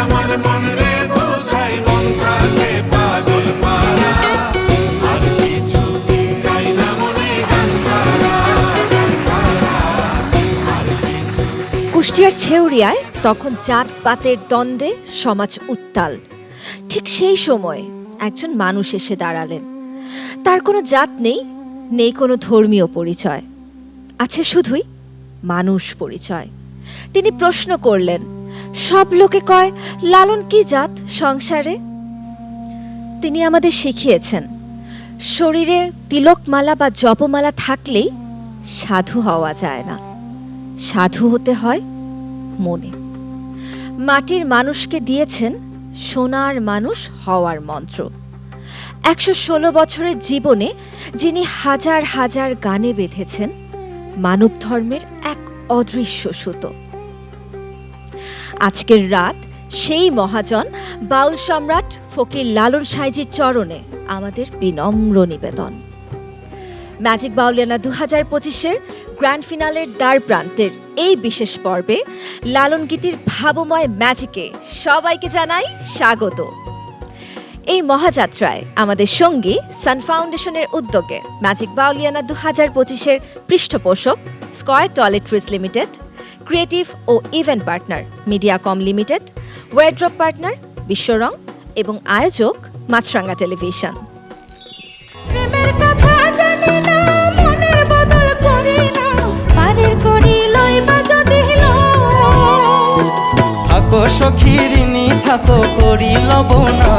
আমার মন রে বোঝাই মন থাকে পাগল পারা আর কিছু চাই না মনে গান ছাড়া আর কিছু। কুষ্টিয়ার ছেউরিয়ায় তখন জাতপাতের দ্বন্দ্বে সমাজ উত্তাল। ঠিক সেই সময় একজন মানুষ এসে দাঁড়ালেন। তার কোনো জাত নেই, নেই কোনো ধর্মীয় পরিচয়, আছে শুধুই মানুষ পরিচয়। তিনি প্রশ্ন করলেন, সব লোকে কয় লালন কি জাত সংসারে? তিনি আমাদের শিখিয়েছেন, শরীরে তিলকমালা বা জপমালা থাকলেই সাধু হওয়া যায় না, সাধু হতে হয় মনে। মাটির মানুষকে দিয়েছেন সোনার মানুষ হওয়ার মন্ত্র। ১১৬ বছরের জীবনে যিনি হাজার হাজার গানে বেঁধেছেন মানব ধর্মের এক অদৃশ্য সুতো। আজকের রাত সেই মহাজন বাউল সম্রাট ফকির লালন সাঁইজির চরণে আমাদের বিনম্র নিবেদন। ম্যাজিক বাউলিয়ানা ২০২৫-এর গ্র্যান্ড ফিনালের দ্বার প্রান্তের এই বিশেষ পর্বে লালন গীতির ভাবময় ম্যাজিকে সবাইকে জানাই স্বাগত। এই মহাযাত্রায় আমাদের সঙ্গী সান ফাউন্ডেশনের উদ্যোগে ম্যাজিক বাউলিয়ানা ২০২৫-এর পৃষ্ঠপোষক স্কয়ার টয়লেট্রিজ লিমিটেড, ক্রিয়েটিভ ও event partner Mediacom limited, wardrobe partner Bishworang এবং আয়োজক মাছরাঙ্গা টেলিভিশন। থাকো সখীরিনী থাকো করি লব না,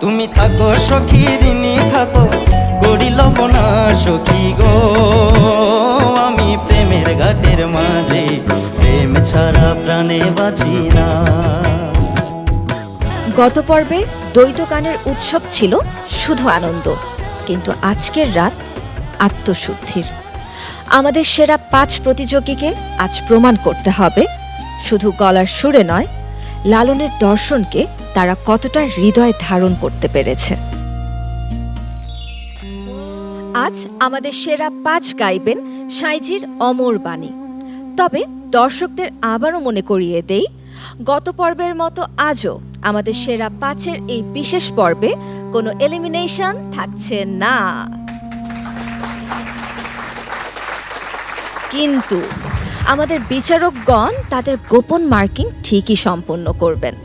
তুমি থাকো সখীরিনী থাকো করি লব না। সখী গো আমি প্রেমের ঘাটের মাঝে, প্রেম ছাড়া প্রাণে বাঁচি না। গত পর্বে দ্বৈত গানের উৎসব ছিল শুধু আনন্দ, কিন্তু আজকের রাত আত্মশুদ্ধির। আমাদের সেরা ৫ প্রতিযোগীকে আজ প্রমাণ করতে হবে শুধু গলার সুরে নয়, লালনের দর্শনকে তারা কতটা হৃদয়ে ধারণ করতে পেরেছে। আজ আমাদের সেরা ৫ গাইবেন সাঁইজির অমর বাণী। তবে দর্শকদের আবারও মনে করিয়ে দেই, গত পর্বের মতো আজও আমাদের সেরা ৫-এর এই বিশেষ পর্বে কোনো এলিমিনেশন থাকছে না। কিন্তু আমাদের বিচারকগণ তাদের গোপন মার্কিং ঠিকই সম্পন্ন করবেন।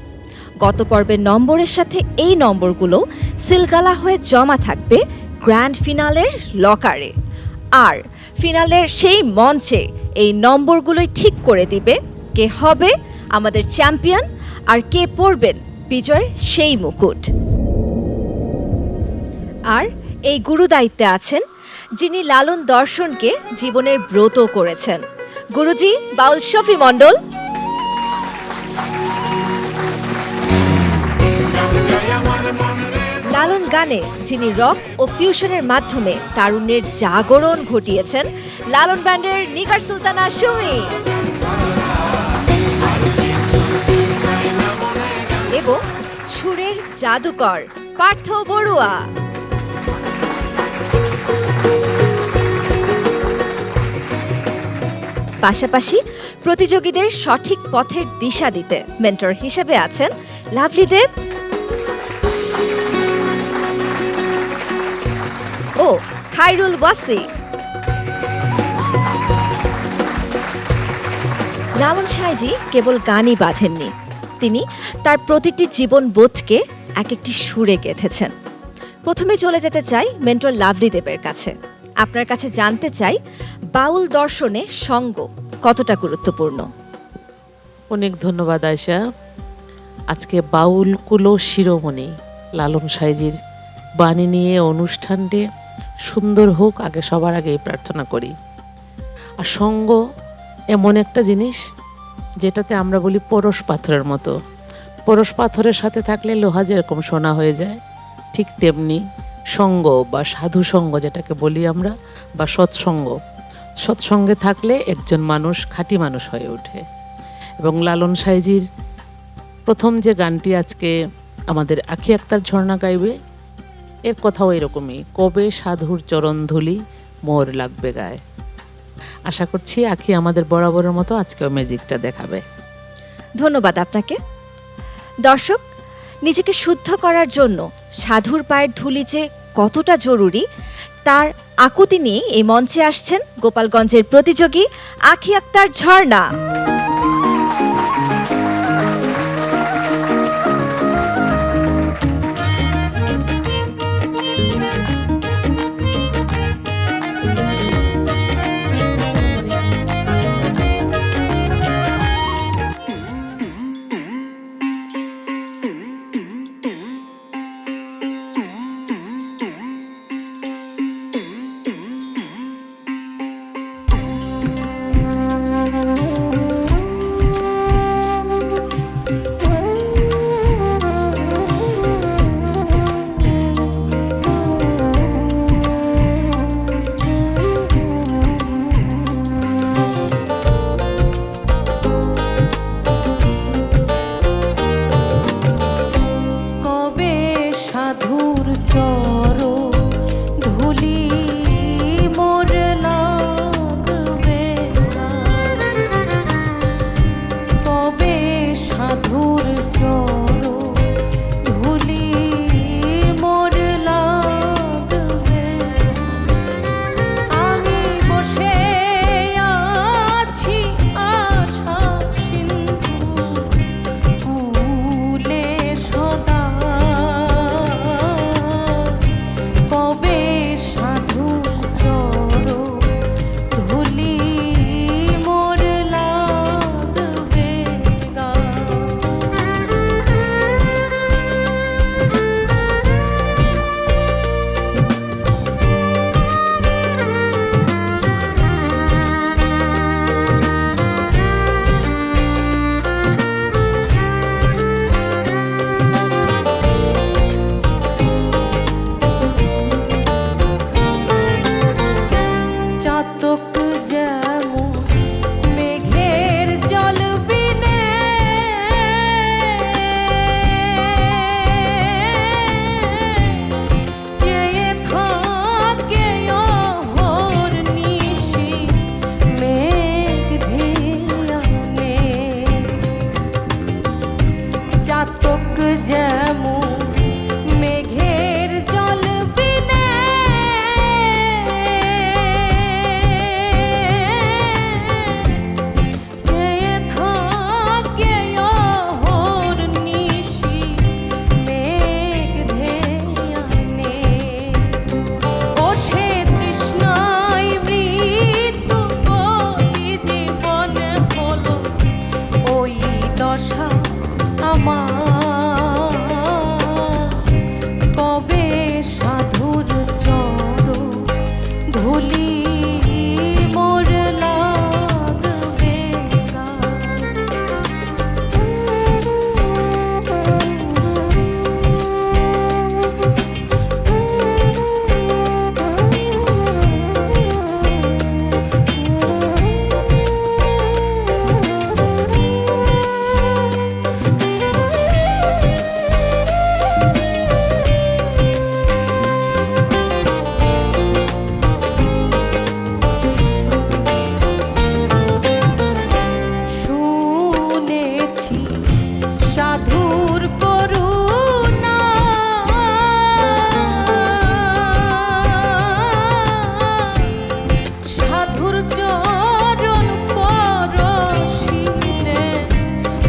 গত পর্বের নম্বরের সাথে এই নম্বরগুলো সিলগালা হয়ে জমা থাকবে গ্র্যান্ড ফিনালের লকারে, আর ফিনালের সেই মঞ্চে এই নম্বরগুলোই ঠিক করে দিবে কে হবে আমাদের চ্যাম্পিয়ন আর কে পরবেন বিজয়ের সেই মুকুট। আর এই গুরু দায়িত্বে আছেন যিনি লালন দর্শনকে জীবনের ব্রত করেছেন, গুরুজি বাউল শফি মণ্ডল। লালন গানে যিনি রক ও ফিউশনের মাধ্যমে তারুণ্যের জাগরণ ঘটিয়েছেন, লালন ব্যান্ডের নিগার সুলতানা সুমি এবং সুরের জাদুকর পার্থ বড়ুয়া। পাশাপাশি প্রতিযোগীদের সঠিক পথের দিশা দিতে মেন্টর হিসেবে আছেন লাভলি দেব ও খায়রুল ওয়াসি। লালন সাঁইজি কেবল গানই বাঁধেননি, তিনি তার প্রতিটি জীবনবোধকে এক একটি সুরে গেঁথেছেন। প্রথমে চলে যেতে চাই মেন্টর লাভলি দেবের কাছে। আপনার কাছে জানতে চাই, বাউল দর্শনে সঙ্গ কতটা গুরুত্বপূর্ণ? অনেক ধন্যবাদ আয়শা। আজকে বাউল কুলো শিরোমণি লালন সাঁইজির বাণী নিয়ে অনুষ্ঠানটি সুন্দর হোক, আগে সবার আগে প্রার্থনা করি। আর সঙ্গ এমন একটা জিনিস যেটাতে আমরা বলি পরশ পাথরের মতো। পরশ পাথরের সাথে থাকলে লোহা যেরকম সোনা হয়ে যায়, ঠিক তেমনি সঙ্গ বা সাধু সঙ্গ যেটাকে বলি আমরা, বা সৎসঙ্গে থাকলে একজন মানুষ খাঁটি মানুষ হয়ে ওঠে। এবং লালন সাঁইজির প্রথম যে গানটি আজকে আমাদের আখি আক্তার ঝর্ণা গাইবে, এর কথাও এরকমই, কবে সাধুর চরণ ধুলি মোর লাগবে গায়ে। আশা করছি আখি আমাদের বরাবরের মতো আজকেও ম্যাজিকটা দেখাবে। ধন্যবাদ আপনাকে। দর্শক, নিজেকে শুদ্ধ করার জন্য সাধুর পায়ের ধুলি যে কতটা জরুরি তার আকুতি নিয়ে এই মঞ্চে আসছেন গোপালগঞ্জের প্রতিযোগী আঁখি আক্তার ঝর্ণা। কবে সাধুর চর ধুলি মোর লাগবে না, কবে সাধুর চর ধুলি মোর লাগবে না। আমি বসে আছি আশা সিন্ধু কুলে সদা, কবে সাধু চর ধুলি মোর লাগবে গা। চাতক যেমন মেঘের জল বিনে চেয়ে থাকে অহর্নিশি মেঘ ধিয়ানে, চাতক যেমন মেঘের জল বিনে চেয়ে থাকে অহর্নিশি মেঘ ধিয়ানে। ও সে তৃষ্ণায় মৃত্যু করি জীবনে হলো ওই দশা আমার, কবে সাধুর চর ধুলি মোর লাগবে গা। শুনেছি সাধুর করুণা, সাধুর চরণ পরশিলে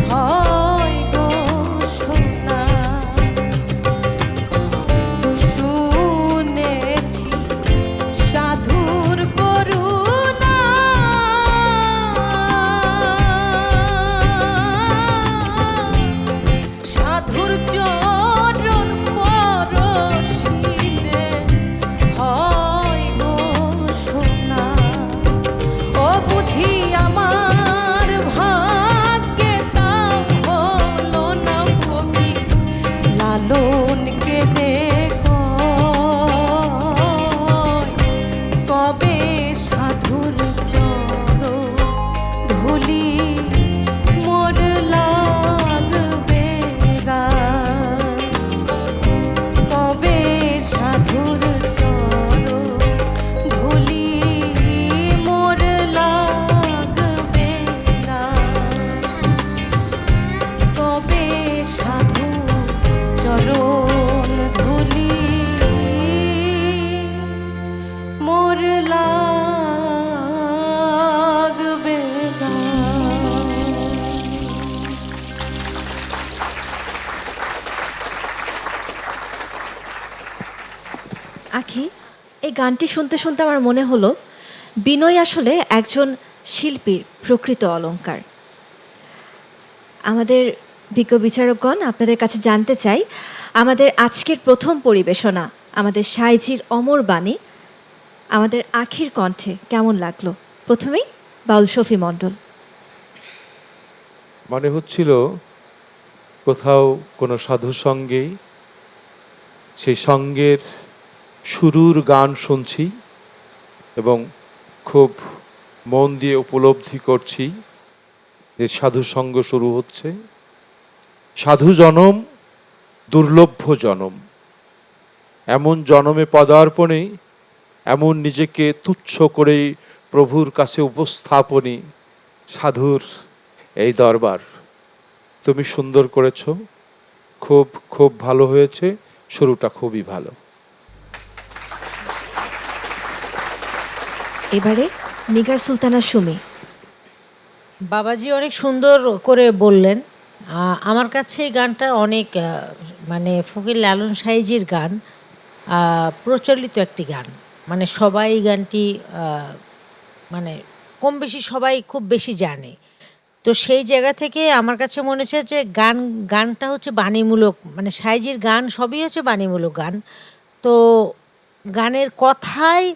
হয় গো সোনা। শুনেছি সাধুর করুণা, আখি, এই গানটি শুনতে শুনতে আমার মনে হলো বিনয় আসলে একজন শিল্পীর প্রকৃত অলংকার। আমাদের বিজ্ঞ বিচারকগণ, আপনাদের কাছে জানতে চাই, আমাদের আজকের প্রথম পরিবেশনা আমাদের সাইজির অমর বাণী আমাদের আখির কণ্ঠে কেমন লাগলো? প্রথমেই বাউল শফি মণ্ডল। মনে হচ্ছিল কোথাও কোনো সাধু সঙ্গেই সেই সঙ্গের শুরুর গান শুনছি এবং খুব মন দিয়ে উপলব্ধি করছি যে সাধু সঙ্গ শুরু হচ্ছে। সাধু জনম দুর্লভ্য জনম, এমন জনমে পদার্পণে এমন নিজেকে তুচ্ছ করেই প্রভুর কাছে উপস্থাপনই সাধুর এই দরবার। তুমি সুন্দর করেছো, খুব খুব ভালো হয়েছে, শুরুটা খুবই ভালো। এবারে নিগার সুলতানা সুমি। বাবাজি অনেক সুন্দর করে বললেন। আমার কাছে এই গানটা অনেক মানে ফকির লালন সাইজির গান, প্রচলিত একটি গান। মানে সবাই এই গানটি মানে কম বেশি সবাই খুব বেশি জানে। তো সেই জায়গা থেকে আমার কাছে মনে হচ্ছে যে গানটা হচ্ছে বাণীমূলক, মানে সাইজির গান সবই হচ্ছে বাণীমূলক গান। তো গানের কথায়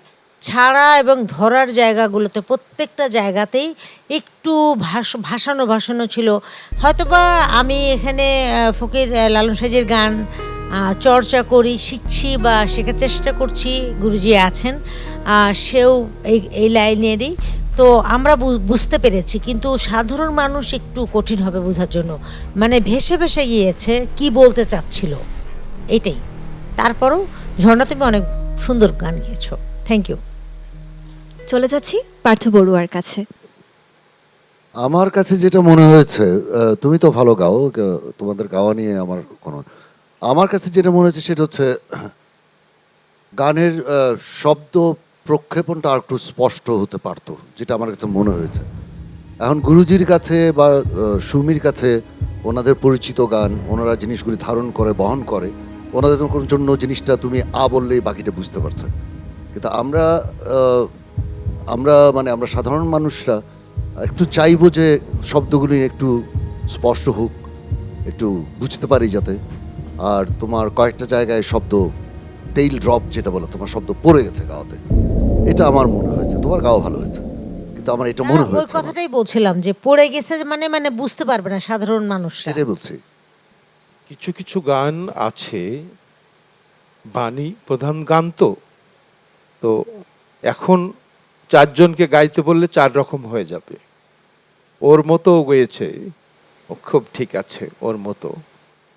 ছাড়া এবং ধরার জায়গাগুলোতে প্রত্যেকটা জায়গাতেই একটু ভাসানো ছিল। হয়তোবা আমি এখানে ফকির লালন সাইজির গান চর্চা করি, শিখছি বা শেখার চেষ্টা করছি, গুরুজি আছেন, সেও এই লাইনেরই। তো আমরা বুঝতে পেরেছি, কিন্তু সাধারণ মানুষ একটু কঠিন হবে বোঝার জন্য। মানে ভেসে ভেসে গিয়েছে কি বলতে চাচ্ছিল, এটাই। তারপরও ঝর্ণা, তুমি অনেক সুন্দর গান গেয়েছো, থ্যাংক ইউ। চলে যাচ্ছি পার্থ বড়ুয়ার কাছে। আমার কাছে যেটা মনে হয়েছে, তুমি তো ভালো গাও, তোমাদের গাওয়া নিয়ে আমার কাছে যেটা মনে হয়েছে সেটা হচ্ছে গানের শব্দ প্রক্ষেপণটা আর একটু স্পষ্ট হতে পারতো, যেটা আমার কাছে মনে হয়েছে। এখন গুরুজির কাছে বা সুমির কাছে ওনাদের পরিচিত গান, ওনারা জিনিসগুলি ধারণ করে, বহন করে, ওনাদের জন্য জিনিসটা তুমি বললেই বাকিটা বুঝতে পারছো। কিন্তু আমরা সাধারণ মানুষরা একটু চাইবো যে শব্দগুলি একটু স্পষ্ট হোক, একটু বুঝতে পারি যাতে। আর তোমার কয়েকটা জায়গায় শব্দ টেইল ড্রপ যেটা বলে, তোমার শব্দ পড়ে গেছে গাওয়াতে, এটা আমার মনে হয়েছে। তোমার গাওয়া ভালো হয়েছে, কিন্তু আমার এটা মনে হয়েছে। ওই কথাটাই বলছিলাম যে পড়ে গেছে, মানে বুঝতে পারবে না সাধারণ মানুষ, সেটাই বলছি। কিছু কিছু গান আছে বাণী প্রধান গান, তো এখন চারজনকে গাইতে বললে 4 রকম হয়ে যাবে। ওর মতো গেয়েছে, ও খুব ঠিক আছে,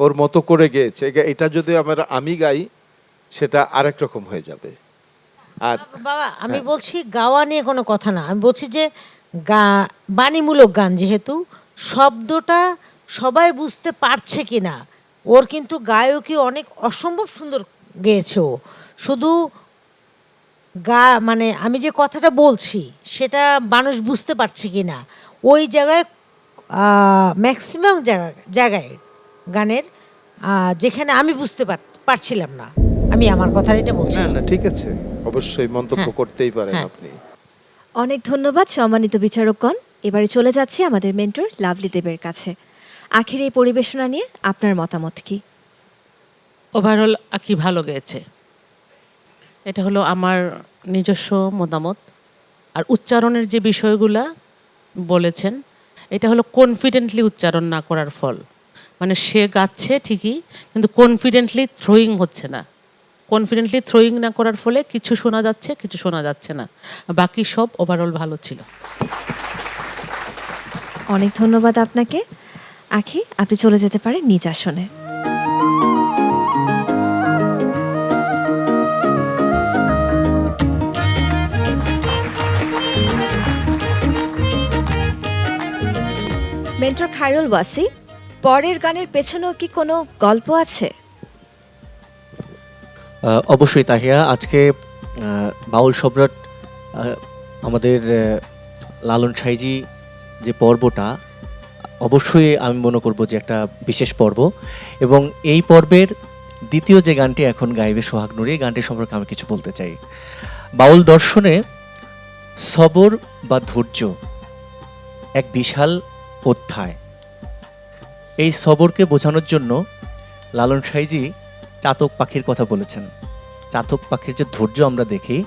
ওর মতো করে গেয়েছে। এটা যদি আমি গাই সেটা আরেক রকম হয়ে যাবে। আর বাবা আমি বলছি গাওয়া নিয়ে কোনো কথা না, আমি বলছি যে বাণীমূলক গান যেহেতু শব্দটা সবাই বুঝতে পারছে কিনা। ওর কিন্তু গায়কই অনেক অসম্ভব সুন্দর গেয়েছে। ও শুধু মানে আমি যে কথাটা বলছি সেটা মানুষ বুঝতে পারছে কিনা, ওই জায়গায় ম্যাক্সিমাম জায়গায় গানের যেখানে আমি বুঝতে পারছিলাম না, আমি আমার কথা এটা বলছি। না ঠিক আছে, অবশ্যই মন্তব্য করতেই পারেন আপনি। অনেক ধন্যবাদ সম্মানিত বিচারকগণ। এবারে চলে যাচ্ছি আমাদের মেন্টর লাভলি দেবের কাছে। আখির এই পরিবেশনা নিয়ে আপনার মতামত কি? ওভারঅল আকি ভালো গেয়েছে, এটা হলো আমার নিজস্ব মতামত। আর উচ্চারণের যে বিষয়গুলা বলেছেন, এটা হলো কনফিডেন্টলি উচ্চারণ না করার ফল। মানে সে গাচ্ছে ঠিকই, কিন্তু কনফিডেন্টলি থ্রোয়িং হচ্ছে না। কনফিডেন্টলি থ্রোয়িং না করার ফলে কিছু শোনা যাচ্ছে, কিছু শোনা যাচ্ছে না। বাকি সব ওভারঅল ভালো ছিল। অনেক ধন্যবাদ আপনাকে। আখি, আপনি চলে যেতে পারেন নিজ আসনে। মেন্টর খায়রুল ওয়াসি, পরের গানের পেছনেও কি কোনো গল্প আছে? অবশ্যই তাহিয়া, আজকে বাউল সম্রাট আমাদের লালন সাইজি যে পর্বটা, অবশ্যই আমি মনে করব যে একটা বিশেষ পর্ব। এবং এই পর্বের দ্বিতীয় যে গানটি এখন গাইবে সোহাগ নুরি, এই গানটি সম্পর্কে আমি কিছু বলতে চাই। বাউল দর্শনে সবর বা ধৈর্য এক বিশাল অধ্যায়। এই সবরকে বোঝানোর জন্য লালন সাঁইজি চাতক পাখির কথা বলেছেন। চাতক পাখির যে ধৈর্য আমরা দেখি,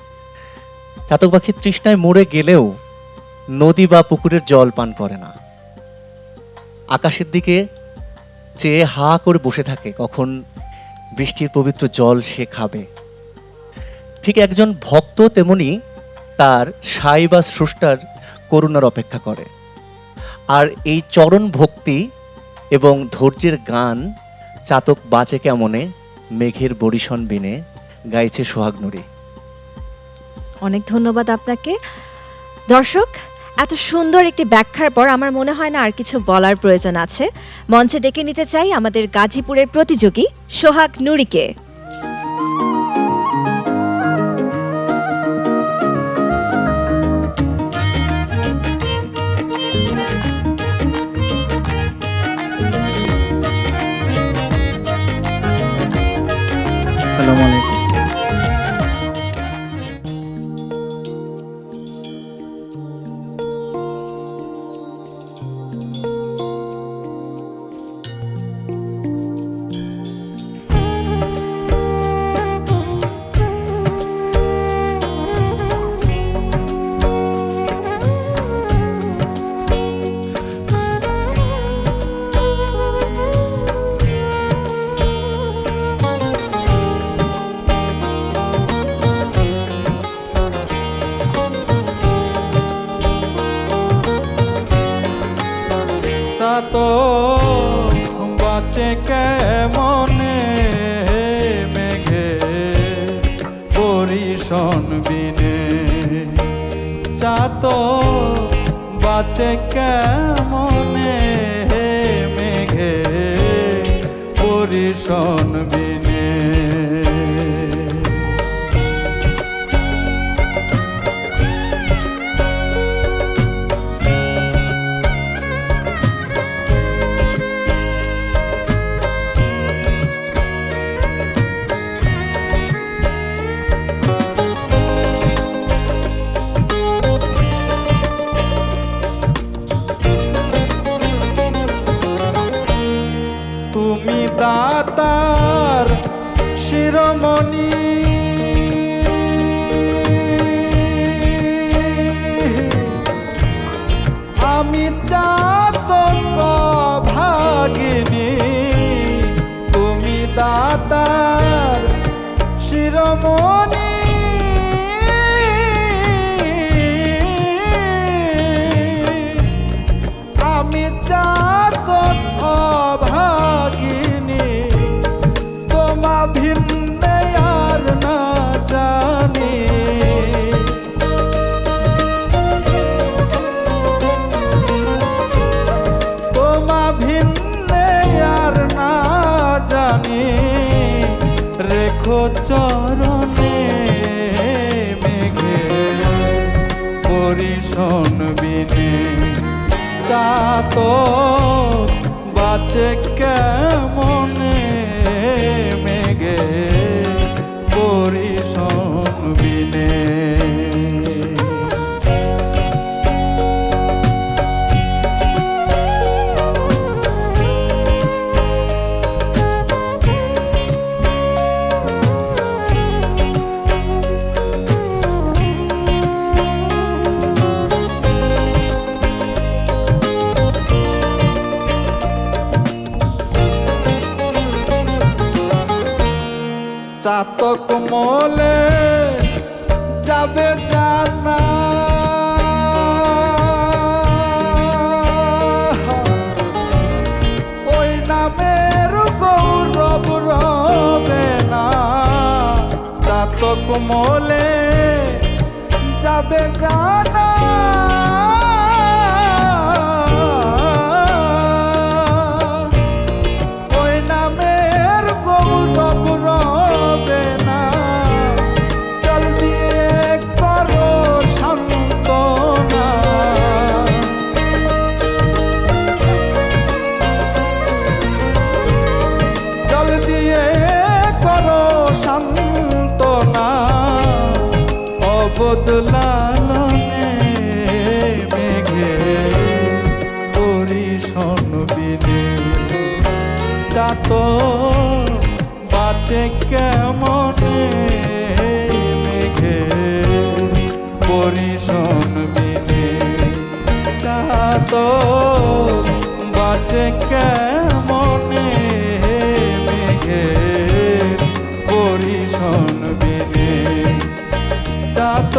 চাতক পাখি তৃষ্ণায় মরে গেলেও নদী বা পুকুরের জল পান করে না, আকাশের দিকে চেয়ে হা করে বসে থাকে কখন বৃষ্টির পবিত্র জল সে খাবে। ঠিক একজন ভক্ত তেমনি তার সাই বা স্রষ্টার করুণার অপেক্ষা করে। আর এই চরণ ভক্তি এবং ধৈর্যের গান চাতক বাঁচে কেমনে মেঘের বরিশন বিনে গাইছে সোহাগ নুরি। অনেক ধন্যবাদ আপনাকে। দর্শক, এত সুন্দর একটি ব্যাখ্যার পর আমার মনে হয় না আর কিছু বলার প্রয়োজন আছে। মঞ্চে ডেকে নিতে চাই আমাদের গাজীপুরের প্রতিযোগী সোহাগ নুরিকে। আসসালামু আলাইকুম। চাতক বাঁচে কেমনে মেঘে বরিশন বিনে, চাতক বাঁচে কেমনে মেঘে বরিশন বিনে। তুমি দাতার শিরোমণি, আমি চাতক ভাগিনী। তুমি দাতার শিরোমণি, আমি চাতক ভাগিনী। তোমা ভিন্নে আর না জানি, তোমা ভিন্নে আর না জানি। রেখো চরণে মেঘে বরিশন বিনে, চাতক বাঁচে কেমনে মেঘে বরিশন বিনে। চাতক মলে যাবে জানা, ওই নামের গৌরব রবে না। চাতক মলে যাবে জানা, ওই নামের গৌরব রবে না। জল দিয়ে করো সান্তনা, জল দিয়ে বদলালনে মেঘে পরিশন বিনে চাত বাঁচে কেমনে মেঘে পরিশন বিনে চাত বাঁচে কেমনে মেঘে পরিশন বিনে চাত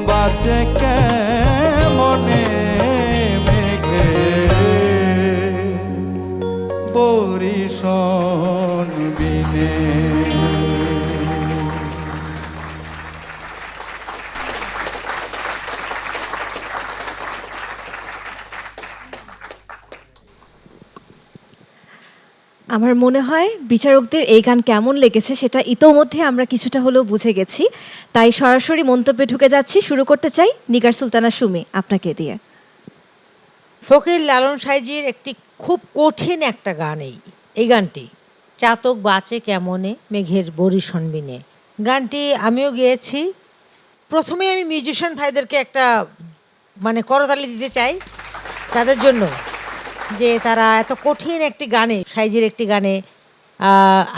বাঁচে কেমনে মেঘে পরিশন বিনে। আমার মনে হয় বিচারকদের এই গান কেমন লেগেছে সেটা ইতোমধ্যে আমরা কিছুটা হলেও বুঝে গেছি, তাই সরাসরি মন্তব্যে ঢুকে যাচ্ছি। শুরু করতে চাই নিগার সুলতানা সুমি আপনাকে দিয়ে। ফকির লালন সাইজির একটি খুব কঠিন একটা গান এই গানটি, চাতক বাঁচে কেমনে মেঘের বরিশন বিনে। গানটি আমিও গেয়েছি। প্রথমে আমি মিউজিশিয়ান ভাইদেরকে একটা মানে করতালি দিতে চাই তাদের জন্য, যে তারা এত কঠিন একটি গানে, সাইজির একটি গানে,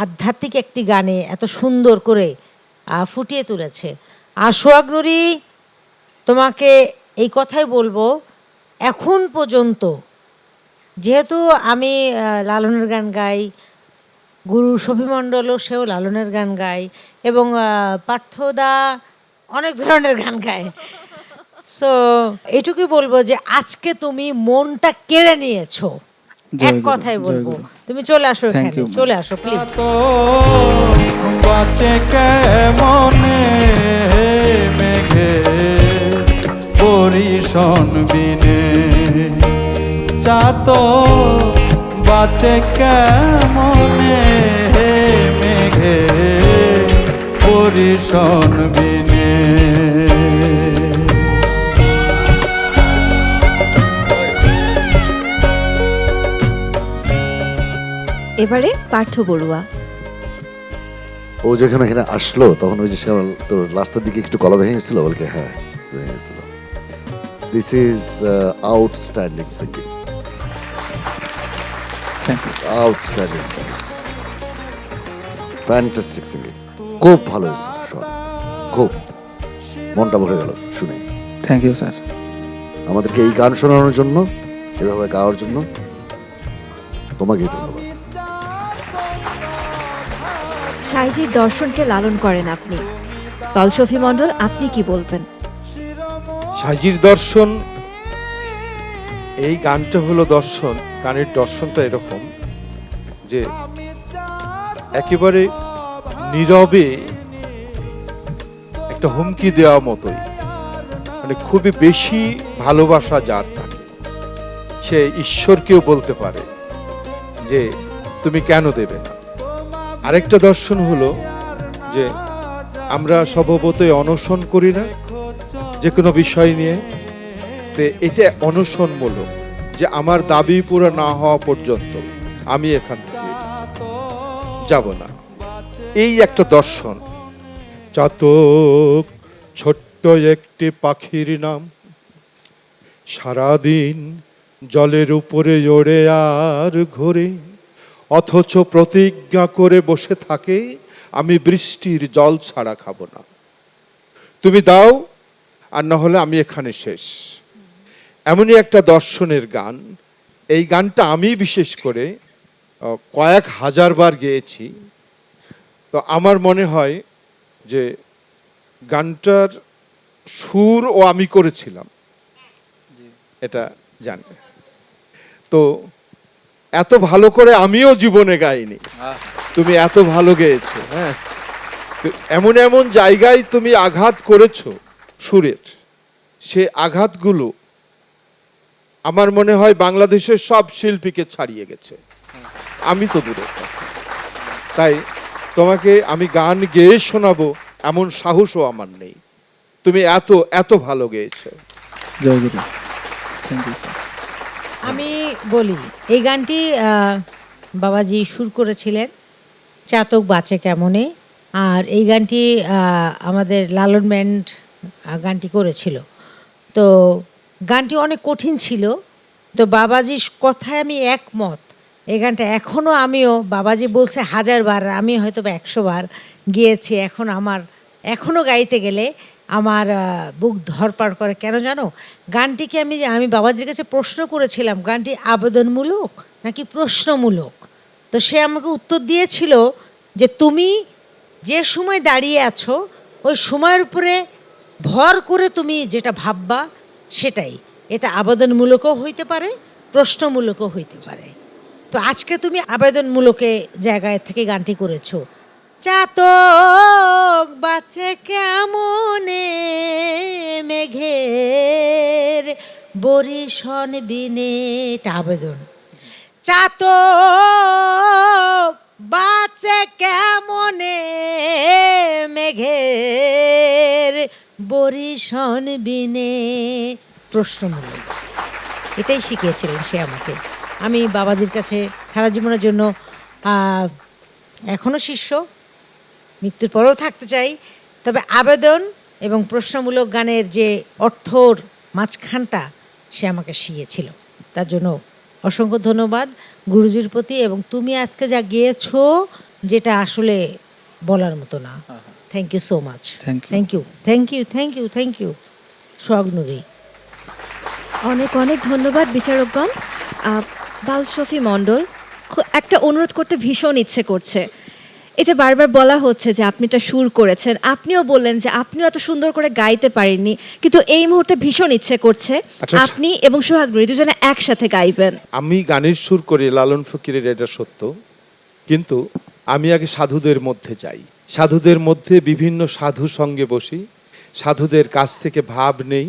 আধ্যাত্মিক একটি গানে এত সুন্দর করে ফুটিয়ে তুলেছে। আর সোহাগ নুরি, তোমাকে এই কথাই বলবো, এখন পর্যন্ত যেহেতু আমি লালনের গান গাই, গুরু শফি মণ্ডলও সেও লালনের গান গায়, এবং পার্থদা অনেক ধরনের গান গায়। সো এটুকুই বলবো যে আজকে তুমি মনটা কেড়ে নিয়েছো, এক কথাই বলবো। তুমি চলে আসো এখানে, চলে আসো প্লিজ। বাঁচে কেমনে মেঘে পরিশন বিনে চাত বাঁচে কেমনে মেঘে পরিশন বিনে। এবারে পার্থ বড়ুয়া। ও যেখানে এখানে আসলো তখন ওই যে তোর লাস্টের দিকে একটু গলা ভেঙে গেছিল, বলকে হ্যাঁ ভেঙে গেছিল। This is outstanding singing, outstanding singing, fantastic singing, খুব ভালো হয়েছে, খুব মনটা ভরে গেল শুনে। Thank you sir. আমাদেরকে এই গান শোনানোর জন্য, এভাবে গাওয়ার জন্য তোমাকেই ধন্যবাদ। সাইজির দর্শনকে লালন করেন আপনি, পাল শফি মণ্ডল আপনি কি বলবেন? সাইজির দর্শন, এই গানটা হলো দর্শন। গানের দর্শনটা এরকম যে একেবারে নীরবে একটা হুমকি দেওয়া মতোই, মানে খুবই বেশি ভালোবাসা যার থাকে সে ঈশ্বরকেও বলতে পারে যে তুমি কেন দেবে না। আরেকটা দর্শন হলো যে আমরা স্বভাবতই অনশন করি না যে কোনো বিষয় নিয়ে, তো এটা অনশনমূলক, যে আমার দাবি পুরো না হওয়া পর্যন্ত আমি এখান থেকে যাব না, এই একটা দর্শন। চাতক ছোট্ট একটি পাখির নাম, সারাদিন জলের উপরে ওড়ে আর ঘোরে, অথচ প্রতিজ্ঞা করে বসে থাকে আমি বৃষ্টির জল ছাড়া খাবো না, তুমি দাও আর না হলে আমি এখানে শেষ। এমনই একটা দর্শনের গান। এই গানটা আমি বিশেষ করে কয়েক হাজার বার গেয়েছি। তো আমার মনে হয় যে গানটার সুর ও আমি করেছিলাম, এটা জানবে। তো এত ভালো করে আমিও জীবনে গাইনি, তুমি এত ভালো গেয়েছো। হ্যাঁ, এমন এমন জায়গায় তুমি আঘাত করেছো সুরের, সে আঘাতগুলো আমার মনে হয় বাংলাদেশের সব শিল্পীকে ছাড়িয়ে গেছে, আমি তো দূরে। তাই তোমাকে আমি গান গেয়ে শোনাবো এমন সাহসও আমার নেই, তুমি এত এত ভালো গেয়েছো। জয় গুরু। Thank you sir. আমি বলি, এই গানটি বাবাজি সুর করেছিলেন চাতক বাঁচে কেমনে আর এই গানটি আমাদের লালন ব্যান্ড গানটি করেছিল। তো গানটি অনেক কঠিন ছিল। তো বাবাজির কথায় আমি একমত। এই গানটা এখনও আমিও, বাবাজি বলছে 1000 বার, আমি হয়তো বা 100 বার গিয়েছি। এখনও গাইতে গেলে আমার বুক ধরপাড় করে। কেন জানো? গানটিকে আমি বাবাজির কাছে প্রশ্ন করেছিলাম, গানটি আবেদনমূলক নাকি প্রশ্নমূলক। তো সে আমাকে উত্তর দিয়েছিল যে তুমি যে সময় দাঁড়িয়ে আছো ওই সময়ের উপরে ভর করে তুমি যেটা ভাববা সেটাই। এটা আবেদনমূলকও হইতে পারে, প্রশ্নমূলকও হইতে পারে। তো আজকে তুমি আবেদনমূলকে জায়গায় থেকে গানটি করেছো। চাতক বাঁচে কেমনে মেঘের বরিশন বিনে, এটা আবেদন। চাতক বাঁচে কেমনে মেঘের বরিশন বিনে, প্রশ্নমূলক। এটাই শিখিয়েছিলেন সে আমাকে। আমি বাবাজির কাছে সারা জীবনের জন্য এখনও শিষ্য, মৃত্যুর পরেও থাকতে চাই। তবে আবেদন এবং প্রশ্নমূলক গানের যে অর্থর মাঝখানটা সে আমাকে শিখিয়েছিল, তার জন্য অসংখ্য ধন্যবাদ গুরুজির প্রতি। এবং তুমি আজকে যা গিয়েছো যেটা আসলে বলার মতো না। Thank you so much. Thank you. Thank you, thank you, thank you, thank you Sohag Nuri. অনেক অনেক ধন্যবাদ বিচারকগণ। বাউল শফি মণ্ডল, একটা অনুরোধ করতে ভীষণ ইচ্ছে করছে। এই যে বারবার বলা হচ্ছে যে আপনি এটা সুর করেছেন, আপনিও বললেন যে আপনিও এত সুন্দর করে গাইতে পারেননি, কিন্তু এই মুহূর্তে ভীষণ ইচ্ছে করছে আচ্ছা, আপনি এবং সোহাগ নুরি দুজনে একসাথে গাইবেন। আমি গানের সুর করি লালন ফকিরের, এটা সত্য, কিন্তু আমি আগে সাধুদের মধ্যে যাই। সাধুদের মধ্যে বিভিন্ন সাধু সঙ্গে বসি, সাধুদের কাছ থেকে ভাব নেই,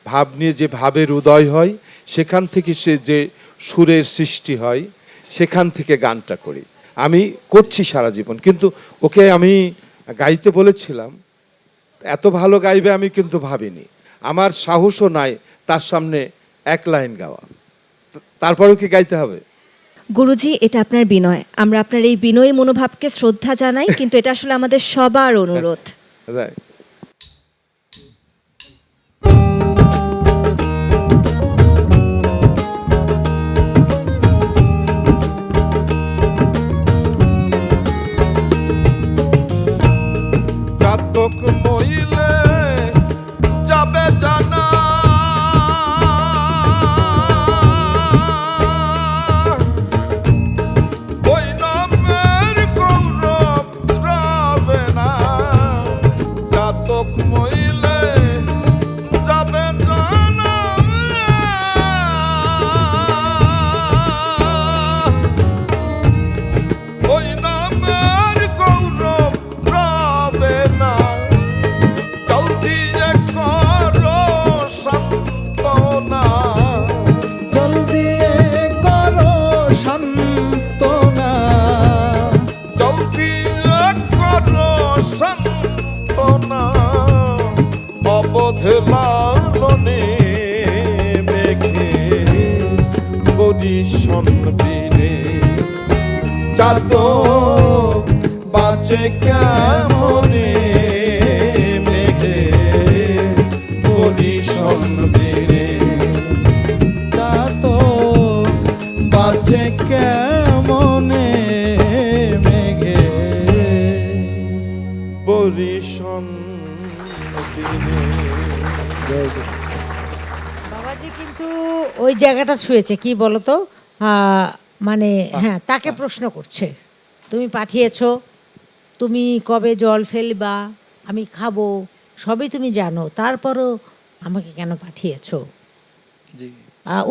ভাব নিয়ে যে ভাবের উদয় হয় সেখান থেকে সে যে সুরের সৃষ্টি হয় সেখান থেকে গানটা করি। আমি করছি সারা জীবন, কিন্তু ওকে আমি গাইতে বলেছিলাম, এত ভালো গাইবে আমি কিন্তু ভাবিনি। আমার সাহসও নাই তার সামনে এক লাইন গাওয়া, তারপরেও কি গাইতে হবে? গুরুজি, এটা আপনার বিনয়, আমরা আপনার এই বিনয়ী মনোভাবকে শ্রদ্ধা জানাই, কিন্তু এটা আসলে আমাদের সবার অনুরোধ। Right. চাতক মইলে যাবে জানা, ওই নামের গৌরব রবে না। চাতক মইলে যাবে জানা, ওই নামের গৌরব রবে না। জলদি করো সান্তনা, জলদি করো শান্তনা, জলদি করো সান্তনা। অবধে লালনে মেঘে বরিশন বিনে, চাতক বাঁচে কেমনে মেঘে বরিশন বিনে, চাতক বাঁচে কেমনে মেঘে বরিশন বিনে। বাবাজি কিন্তু ওই জায়গাটা ছুঁয়েছে, কি বলতো, মানে হ্যাঁ, তাকে প্রশ্ন করছে, তুমি পাঠিয়েছো, তুমি কবে জল ফেলবা, আমি খাবো, সবই তুমি জানো, তারপরও আমাকে কেন পাঠিয়েছো? জি,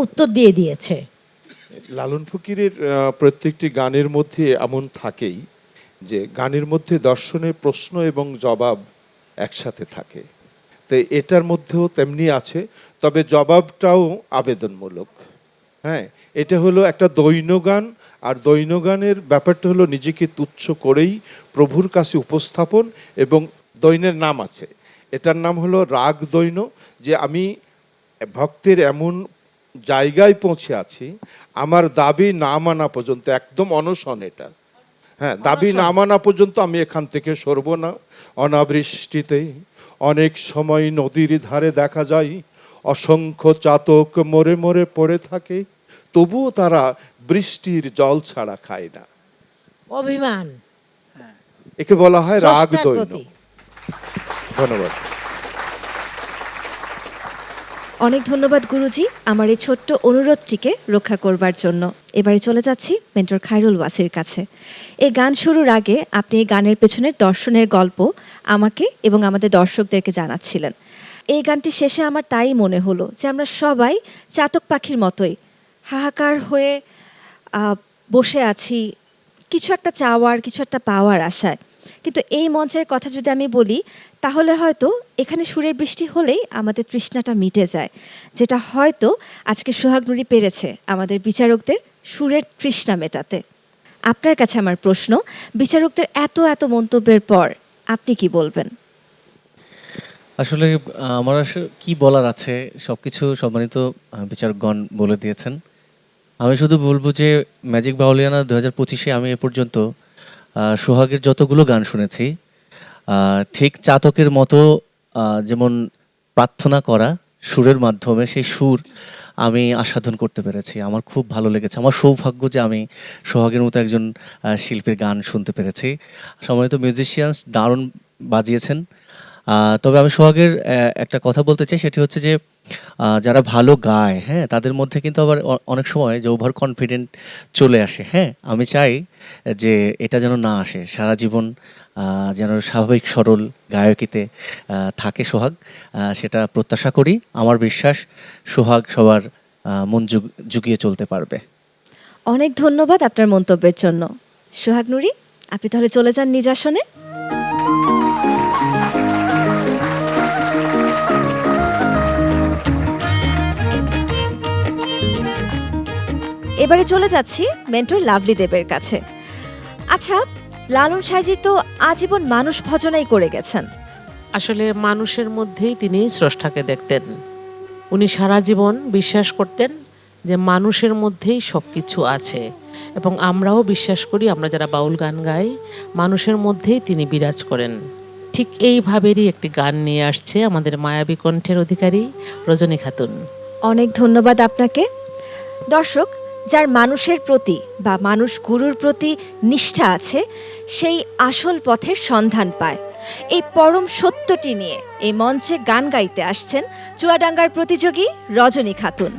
উত্তর দিয়ে দিয়েছে। লালন ফকিরের প্রত্যেকটি গানের মধ্যে এমন থাকেই যে গানের মধ্যে দর্শনের প্রশ্ন এবং জবাব একসাথে থাকে। তো এটার মধ্যেও তেমনি আছে, তবে জবাবটাও আবেদনমূলক। হ্যাঁ, এটা হলো একটা দৈন্য গান, আর দৈন্য গানের ব্যাপারটা হলো নিজেকে তুচ্ছ করেই প্রভুর কাছে উপস্থাপন, এবং দৈন্যের নাম আছে, এটার নাম হলো রাগ দৈন্য, যে আমি ভক্তের এমন জায়গায় পৌঁছে আছি আমার দাবি না মানা পর্যন্ত একদম অনশন। এটা হ্যাঁ, দাবি না মানা পর্যন্ত আমি এখান থেকে সরব না। অনাবৃষ্টিতে অনেক সময় নদীর ধারে দেখা যায় অসংখ্য চাতক মরে মরে পড়ে থাকে, তবুও তারা বৃষ্টির জল ছাড়া খায় না। অভিমান একে বলা হয় রাগ স্রষ্টার দৈন্য। প্রতি। ধন্যবাদ। অনেক ধন্যবাদ গুরুজি আমার এই ছোট্ট অনুরোধটিকে রক্ষা করবার জন্য। এবারে চলে যাচ্ছি মেন্টর খায়রুল ওয়াসির কাছে। এই গান শুরুর আগে আপনি এই গানের পেছনের দর্শনের গল্প আমাকে এবং আমাদের দর্শকদেরকে জানাচ্ছিলেন। এই গানটি শেষে আমার তাই মনে হলো যে আমরা সবাই চাতক পাখির মতোই হাহাকার হয়ে বসে আছি কিছু একটা চাওয়ার, কিছু একটা পাওয়ার আশায়। কিন্তু এই মঞ্চের কথা যদি আমি বলি তাহলে হয়তো এখানে সুরের বৃষ্টি হলেই আমাদের তৃষ্ণাটা মিটে যায়, যেটা হয়তো আজকে সোহাগ নুরি পেরেছে আমাদের বিচারকদের সুরের তৃষ্ণা মেটাতে। আপনার কাছে আমার প্রশ্ন, বিচারকদের এত এত মন্তব্যের পর আপনি কি বলবেন? আসলে আমার আসলে কি বলার আছে, সবকিছু সম্মানিত বিচারকগণ বলে দিয়েছেন। আমি শুধু বলবো যে ম্যাজিক বাউলিয়ানা 2025-এ আমি এ পর্যন্ত সোহাগের যতগুলো গান শুনেছি, ঠিক চাতকের মতো যেমন প্রার্থনা করা সুরের মাধ্যমে সেই সুর আমি আস্বাদন করতে পেরেছি। আমার খুব ভালো লেগেছে। আমার সৌভাগ্য যে আমি সোহাগের মতো একজন শিল্পীর গান শুনতে পেরেছি। সম্মানিত মিউজিশিয়ানস দারুণ বাজিয়েছেন। তবে আমি সোহাগের একটা কথা বলতে চাই, সেটি হচ্ছে যে যারা ভালো গায়, হ্যাঁ, তাদের মধ্যে কিন্তু আবার অনেক সময় যে ওভার কনফিডেন্ট চলে আসে। হ্যাঁ, আমি চাই যে এটা যেন না আসে, সারা জীবন যেন স্বাভাবিক সরল গায়কিতে থাকে সোহাগ, সেটা প্রত্যাশা করি। আমার বিশ্বাস সোহাগ সবার মন জুগিয়ে চলতে পারবে। অনেক ধন্যবাদ আপনার মন্তব্যের জন্য। সোহাগ নুরি, আপনি তাহলে চলে যান নিজ আসনে। এবারে চলে যাচ্ছি মেন্টর লাভলি দেবের কাছে। আচ্ছা, লালন সাইজি তো আজীবন মানুষ ভজনাই করে গেছেন। আসলে মানুষের মধ্যেই তিনি স্রষ্টাকে দেখতেন। উনি সারা জীবন বিশ্বাস করতেন যে মানুষের মধ্যেই সব কিছু আছে, এবং আমরাও বিশ্বাস করি, আমরা যারা বাউল গান গাই, মানুষের মধ্যেই তিনি বিরাজ করেন। ঠিক এইভাবেরই একটি গান নিয়ে আসছে আমাদের মায়াবী কণ্ঠের অধিকারী রজনী খাতুন। অনেক ধন্যবাদ আপনাকে। দর্শক, যার মানুষের প্রতি বা মানুষ গুরুর প্রতি নিষ্ঠা আছে, সেই আসল পথের সন্ধান পায়। এই পরম সত্যটি নিয়ে এই মঞ্চে গান গাইতে আসছেন চুয়াডাঙ্গার প্রতিযোগী রজনী খাতুন।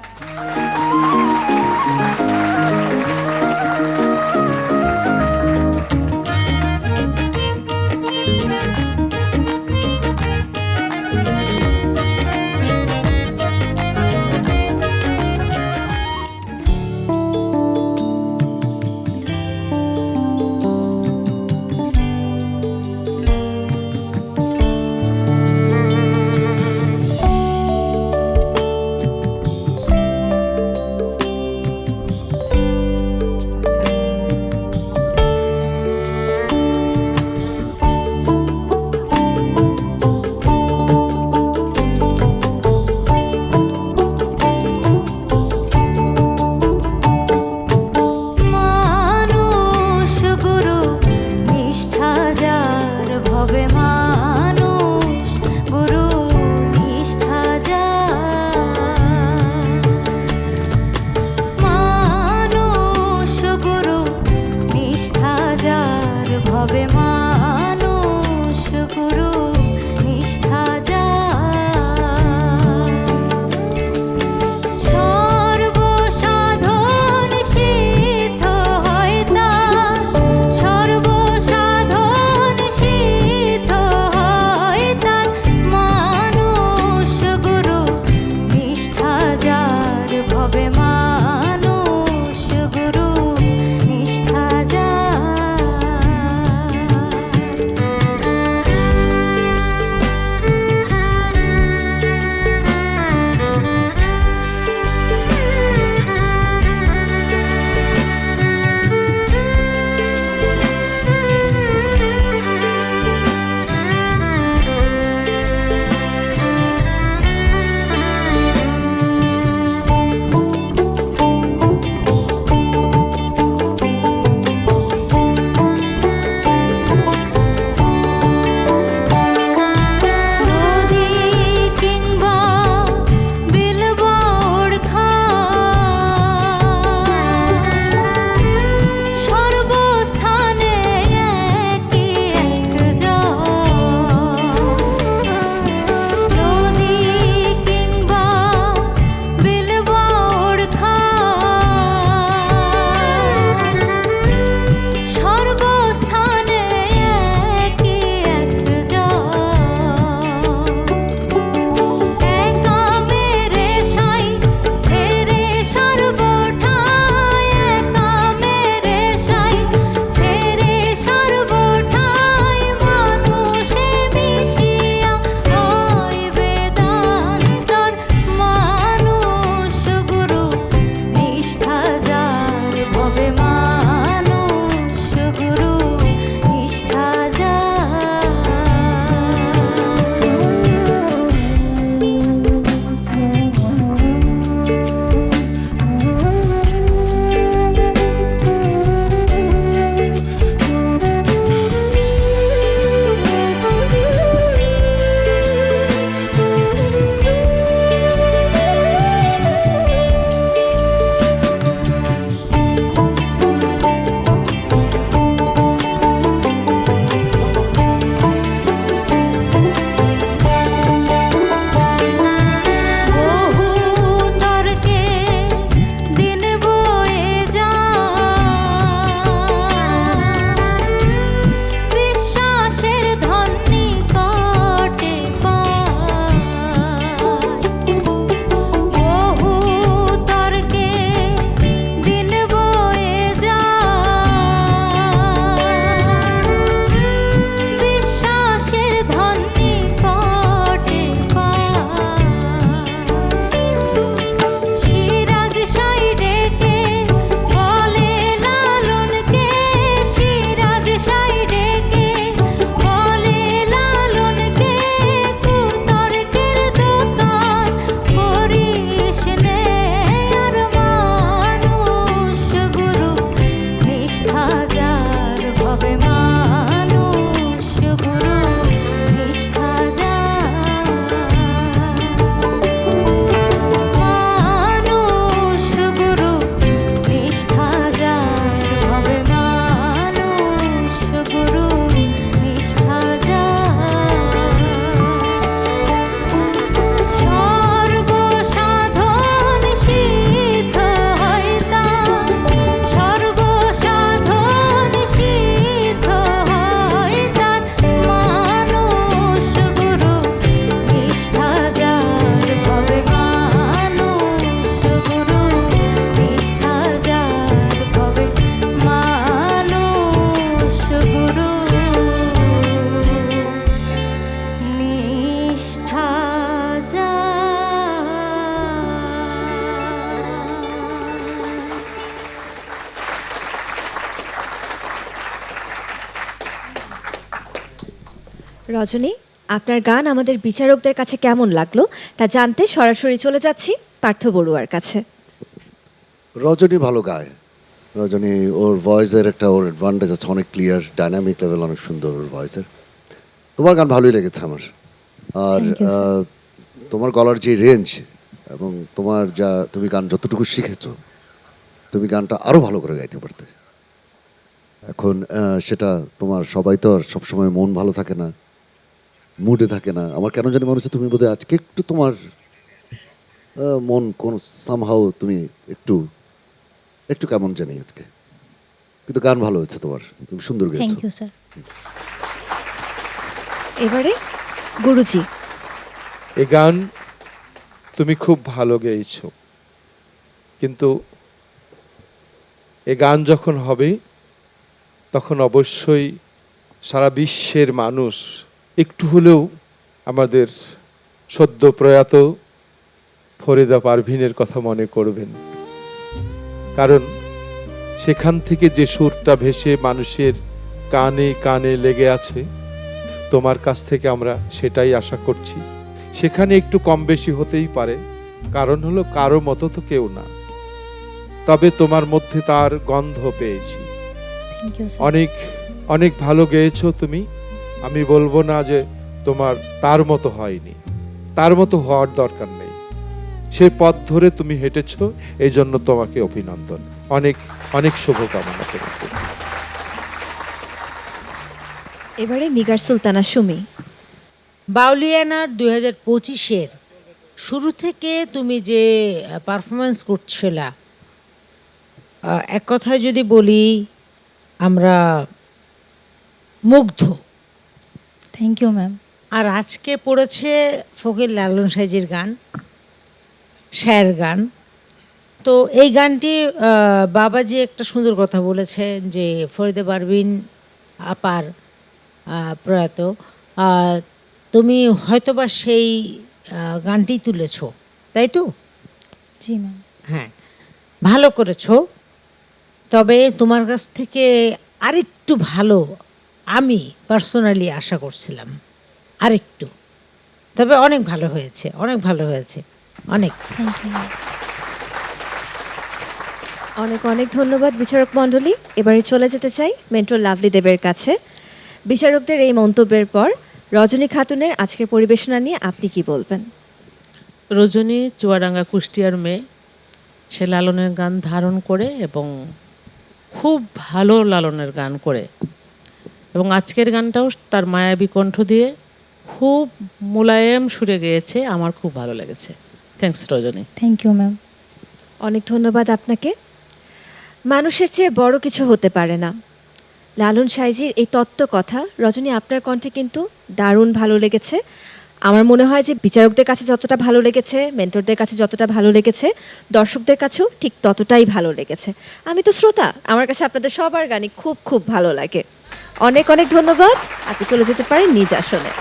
রজনী, আপনার গান আমাদের বিচারকদের কাছে কেমন লাগলো তা জানতে সরাসরি চলে যাচ্ছি পার্থ বড়ুয়ার কাছে। রজনী ভালো গায়। রজনী ওর ভয়েসের একটা ওর অ্যাডভান্টেজ আছে, অনেক ক্লিয়ার, ডাইনামিক লেভেল অনেক সুন্দর ওর ভয়েসের। তোমার গান ভালোই লেগেছে আমার। আর Thank you, sir. তোমার গলার যে রেঞ্জ এবং তোমার যা তুমি গান যতটুকু শিখেছো, তুমি গানটা আরও ভালো করে গাইতে পারতে। এখন সেটা তোমার সবাই তো আর সবসময় মন ভালো থাকে না, মুডে থাকে না। আমার কেন জানি মনে হচ্ছে তুমি বোধহয় আজকে একটু তোমার মন কোন সামহাও তুমি একটু একটু কেমন জানি আজকে, কিন্তু গান ভালো হয়েছে তোমার, তুমি সুন্দর গেয়েছো। Thank you sir. এবারে গুরুজি। এ গান তুমি খুব ভালো গেয়েছো, কিন্তু এ গান যখন হবে তখন অবশ্যই সারা বিশ্বের মানুষ একটু হলেও আমাদের সদ্য প্রয়াত ফরিদা পারভিনের কথা মনে করবেন, কারণ সেখান থেকে যে সুরটা ভেসে মানুষের কানে কানে লেগে আছে, তোমার কাছ থেকে আমরা সেটাই আশা করছি। সেখানে একটু কম বেশি হতেই পারে, কারণ হলো কারো মতো তো কেউ না, তবে তোমার মধ্যে তার গন্ধ পেয়েছি। Thank you sir. অনেক অনেক ভালো গেয়েছো তুমি। আমি বলবো না যে তোমার তার মতো হয়নি, তার মতো হওয়ার দরকার নেই। সে পথ ধরে তুমি হেঁটেছো, এই জন্য তোমাকে অভিনন্দন, অনেক অনেক শুভকামনা করি। এবারে নিগার সুলতানা সুমি। বাউলিয়ানার 2025-এর শুরু থেকে তুমি যে পারফরমেন্স করছিলা, এক কথায় যদি বলি আমরা মুগ্ধ। Thank you ma'am. আর আজকে পড়েছে ফকির লালন সাইজির গান, স্যার গান। তো এই গানটি বাবাজি একটা সুন্দর কথা বলেছে যে ফরিদা পারভিন আপার প্রয়াত, তুমি হয়তোবা সেই গানটি তুলেছো, তাই তো? জি ম্যাম। হ্যাঁ, ভালো করেছো। তবে তোমার কাছ থেকে আরেকটু ভালো আমি পার্সোনালি আশা করছিলাম, আরেকটু। তবে অনেক ভালো হয়েছে, অনেক ভালো হয়েছে, অনেক। Thank you ma'am. অনেক অনেক ধন্যবাদ বিচারক মণ্ডলী। এবারে চলে যেতে চাই মেন্টর লাভলি দেবের কাছে। বিচারকদের এই মন্তব্যের পর রজনী খাতুনের আজকের পরিবেশনা নিয়ে আপনি কি বলবেন? রজনী চুয়াডাঙ্গা কুষ্টিয়ার মেয়ে, সে লালনের গান ধারণ করে এবং খুব ভালো লালনের গান করে, এবং আজকের গানটাও তার মায়াবী কণ্ঠ দিয়ে খুব মোলায়েম সুরে গেয়েছে, আমার খুব ভালো লেগেছে। Thanks Rajani. Thank you ma'am. অনেক ধন্যবাদ আপনাকে। মানুষের চেয়ে বড় কিছু হতে পারে না, লালন সাইজির এই তত্ত্ব কথা রজনী আপনার কণ্ঠে কিন্তু দারুণ ভালো লেগেছে। আমার মনে হয় যে বিচারকদের কাছে যতটা ভালো লেগেছে, মেন্টরদের কাছে যতটা ভালো লেগেছে, দর্শকদের কাছেও ঠিক ততটাই ভালো লেগেছে। আমি তো শ্রোতা, আমার কাছে আপনাদের সবার গানই খুব খুব ভালো লাগে। অনেক অনেক ধন্যবাদ। আপনি চলে যেতে পারেন নিজ আসনে।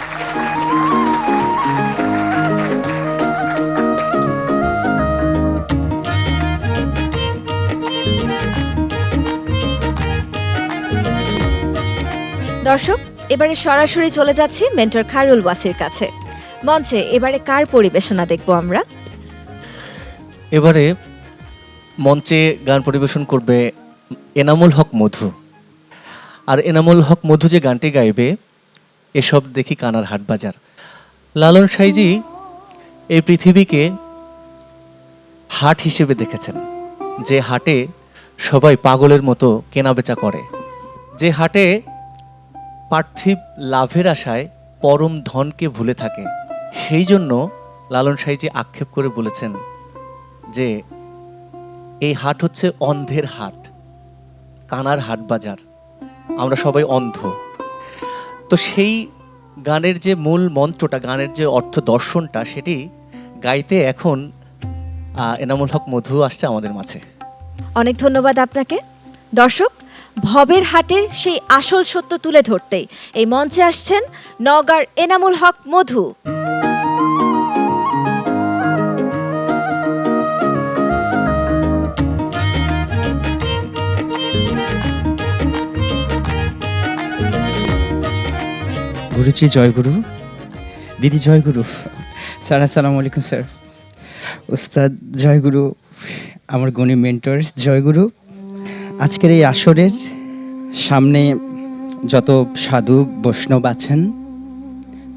দর্শক, এবারে সরাসরি চলে যাচ্ছি মেন্টর খায়রুল ওয়াসির কাছে। মঞ্চে এবারে কার পরিবেশনা দেখব আমরা? এবারে মঞ্চে গান পরিবেশন করবে এনামুল হক মধু। আর এনামুল হক মধু যে গানটি গাইবে, এসব দেখি কানার হাট বাজার। লালন সাইজি এই পৃথিবীকে হাট হিসেবে দেখেছেন, যে হাটে সবাই পাগলের মতো কেনাবেচা করে, যে হাটে পার্থিব লাভের আশায় পরম ধনকে ভুলে থাকে। সেই জন্য লালন সাইজি আক্ষেপ করে বলেছেন যে এই হাট হচ্ছে অন্ধের হাট, কানার হাট বাজার, আমরা সবাই অন্ধ। তো সেই গানের যে মূল মন্ত্রটা, গানের যে অর্থ দর্শনটা, সেটি গাইতে এখন এনামুল হক মধু আসছে আমাদের মাঝে। অনেক ধন্যবাদ আপনাকে। দর্শক, ভবের হাটের সেই আসল সত্য তুলে ধরতেই এই মঞ্চে আসছেন নওগাঁর এনামুল হক মধু। গুরুজি জয়গুরু, দিদি জয়গুরু, স্যার আসসালামু আলাইকুম স্যার, উস্তাদ জয়গুরু, আমার গণী মেন্টর জয়গুরু। আজকের এই আসরের সামনে যত সাধু বৈষ্ণব আছেন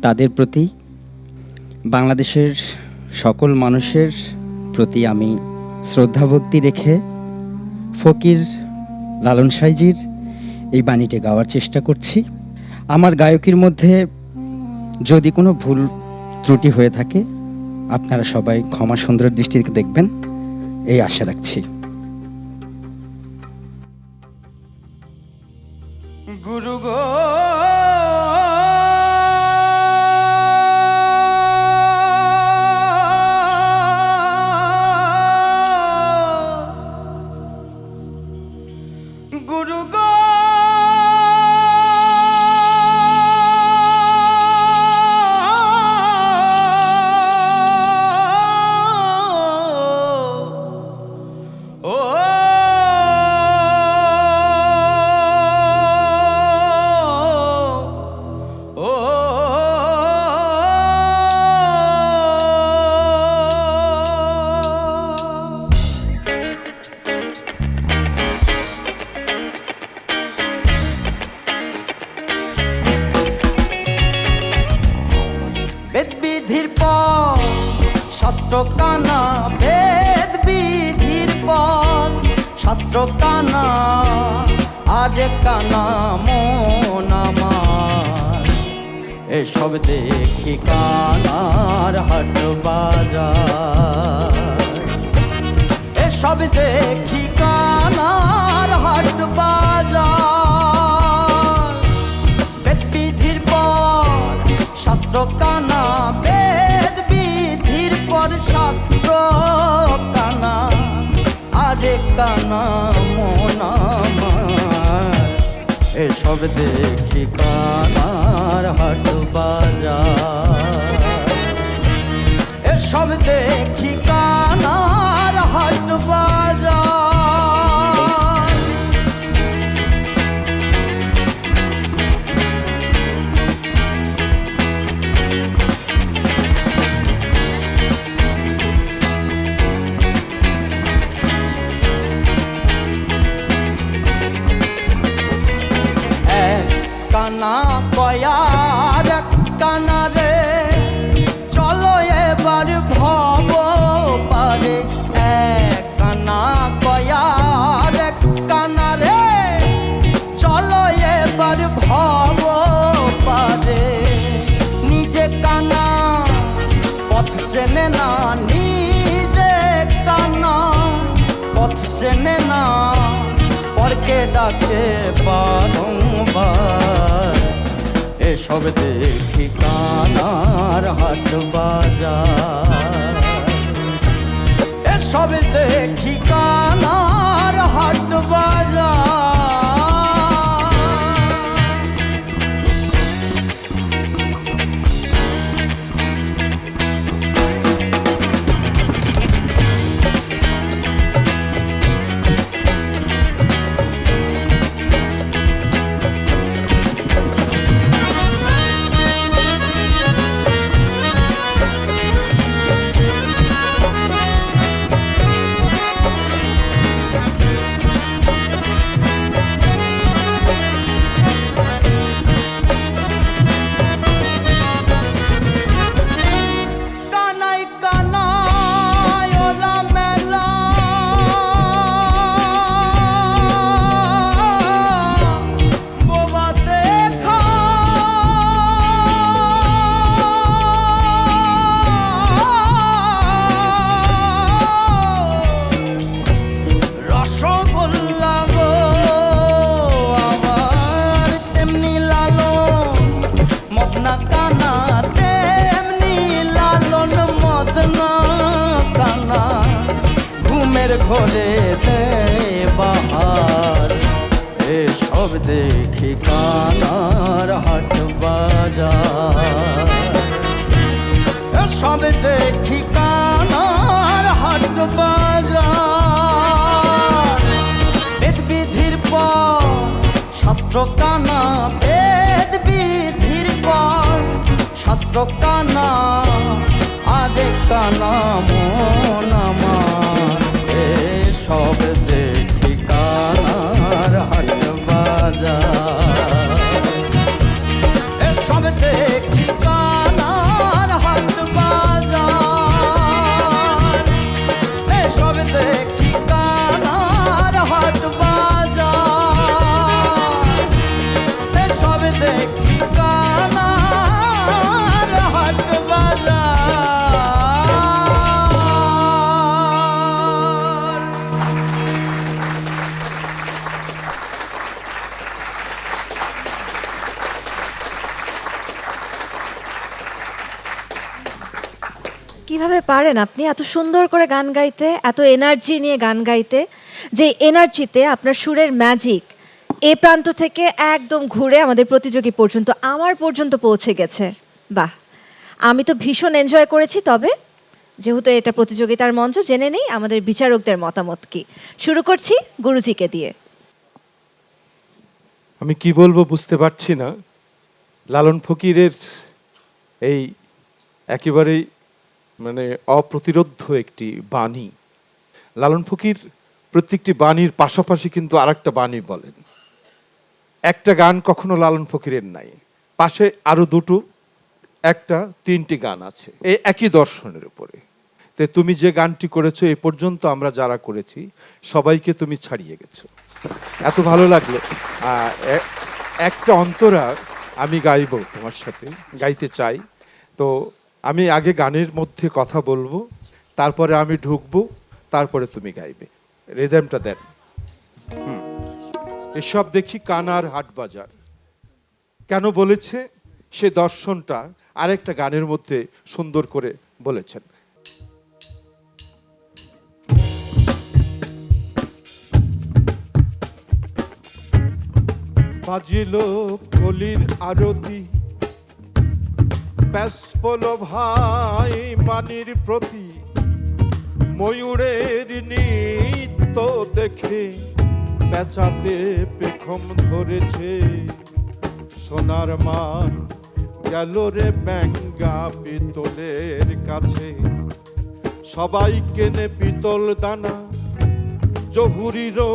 তাদের প্রতি, বাংলাদেশের সকল মানুষের প্রতি আমি শ্রদ্ধা ভক্তি রেখে ফকির লালন সাঁইজির এই বাণীটি গাওয়ার চেষ্টা করছি। আমার গায়কির মধ্যে যদি কোনো ভুল ত্রুটি হয়ে থাকে আপনারা সবাই ক্ষমা সুন্দর দৃষ্টিতে দেখবেন, এই আশা রাখছি। গুরু গো গুরু গো ও বেদ বিধির পর শাস্ত্র কানা, বেদ বিধির পর শাস্ত্র কানা, আরে কানা মন আমার, এসব দেখি কানার হাট বাজার, এসব দেখি কানার হাট বাজার। বেদ বিধির পর শাস্ত্র কানা, বেদ বিধির পর শাস্ত্র কানা, আরে কানা মন আমার, এসব দেখি কানার হাট বাজার, এসব দেখি কানার হাট বাজার। কানা কয়ার কানা রে, চলো এবার ভব পারে, কানা কয়ার কানা রে, চলো এবার ভব পারে। নিজে কানা পথ চেনে না, নিজে কানা পথ চেনে না, পরকে ডাকে বারংবার, এসব দেখি কানার হাট বাজার, এসব দেখি কানার হাট বাজার। ঘরে দে বাহার, এসব দেখি কানার হাট বাজার, এসব দেখি কানার হাট বাজার। বেদ বিধির পর শাস্ত্র কানা, বেদ বিধির পর শাস্ত্র কানা আরে কানা মন আমার এ সব দেখি কানার হাট বাজার এ সব দেখি কানার হাট বাজার এ সব দেখি কানার হাট বাজার এ সব দেখি কানার হাট বাজার কিভাবে পারেন আপনি এত সুন্দর করে গান গাইতে, এত এনার্জি নিয়ে গান গাইতে, যে এনার্জিতে আপনার সুরের ম্যাজিক এ প্রান্ত থেকে একদম ঘুরে আমাদের প্রতিযোগী পর্যন্ত, আমার পর্যন্ত পৌঁছে গেছে। বাহ, আমি তো ভীষণ এনজয় করেছি। তবে যেহেতু এটা প্রতিযোগিতার মঞ্চ, জেনে নেই আমাদের বিচারকদের মতামত কি। শুরু করছি গুরুজিকে দিয়ে। আমি কি বলবো বুঝতে পারছি না। লালন ফকিরের এই একেবারেই মানে অপ্রতিরোধ্য একটি বাণী। লালন ফকির প্রত্যেকটি বাণীর পাশাপাশি কিন্তু আরেকটা বাণী বলেন। একটা গান কখনো লালন ফকিরের নাই, পাশে আরো দুটো, একটা, তিনটি গান আছে এই একই দর্শনের উপরে। তো তুমি যে গানটি করেছো এই পর্যন্ত আমরা যারা করেছি সবাইকে তুমি ছাড়িয়ে গেছো, এত ভালো লাগলো। একটা অন্তরা আমি গাইবো তোমার সাথে, গাইতে চাই। তো আমি আগে গানের মধ্যে কথা বলবো, তারপরে আমি ঢুকবো, তারপরে তুমি গাইবে। রিদমটা দেন। এসব দেখি কানার হাট বাজার কেন বলেছে, সে দর্শনটা আরেকটা গানের মধ্যে সুন্দর করে বলেছেন। বাজিল কলির আরতি, ব্যাসপল ভাই বাণীর প্রতি, ময়ূরের নৃত্য দেখে পেঁচাতে পেখম ধরেছে, সোনার মান গেল রে ব্যাঙ্গা পিতলের কাছে, সবাই কেনে পিতল দানা, জহুরিরও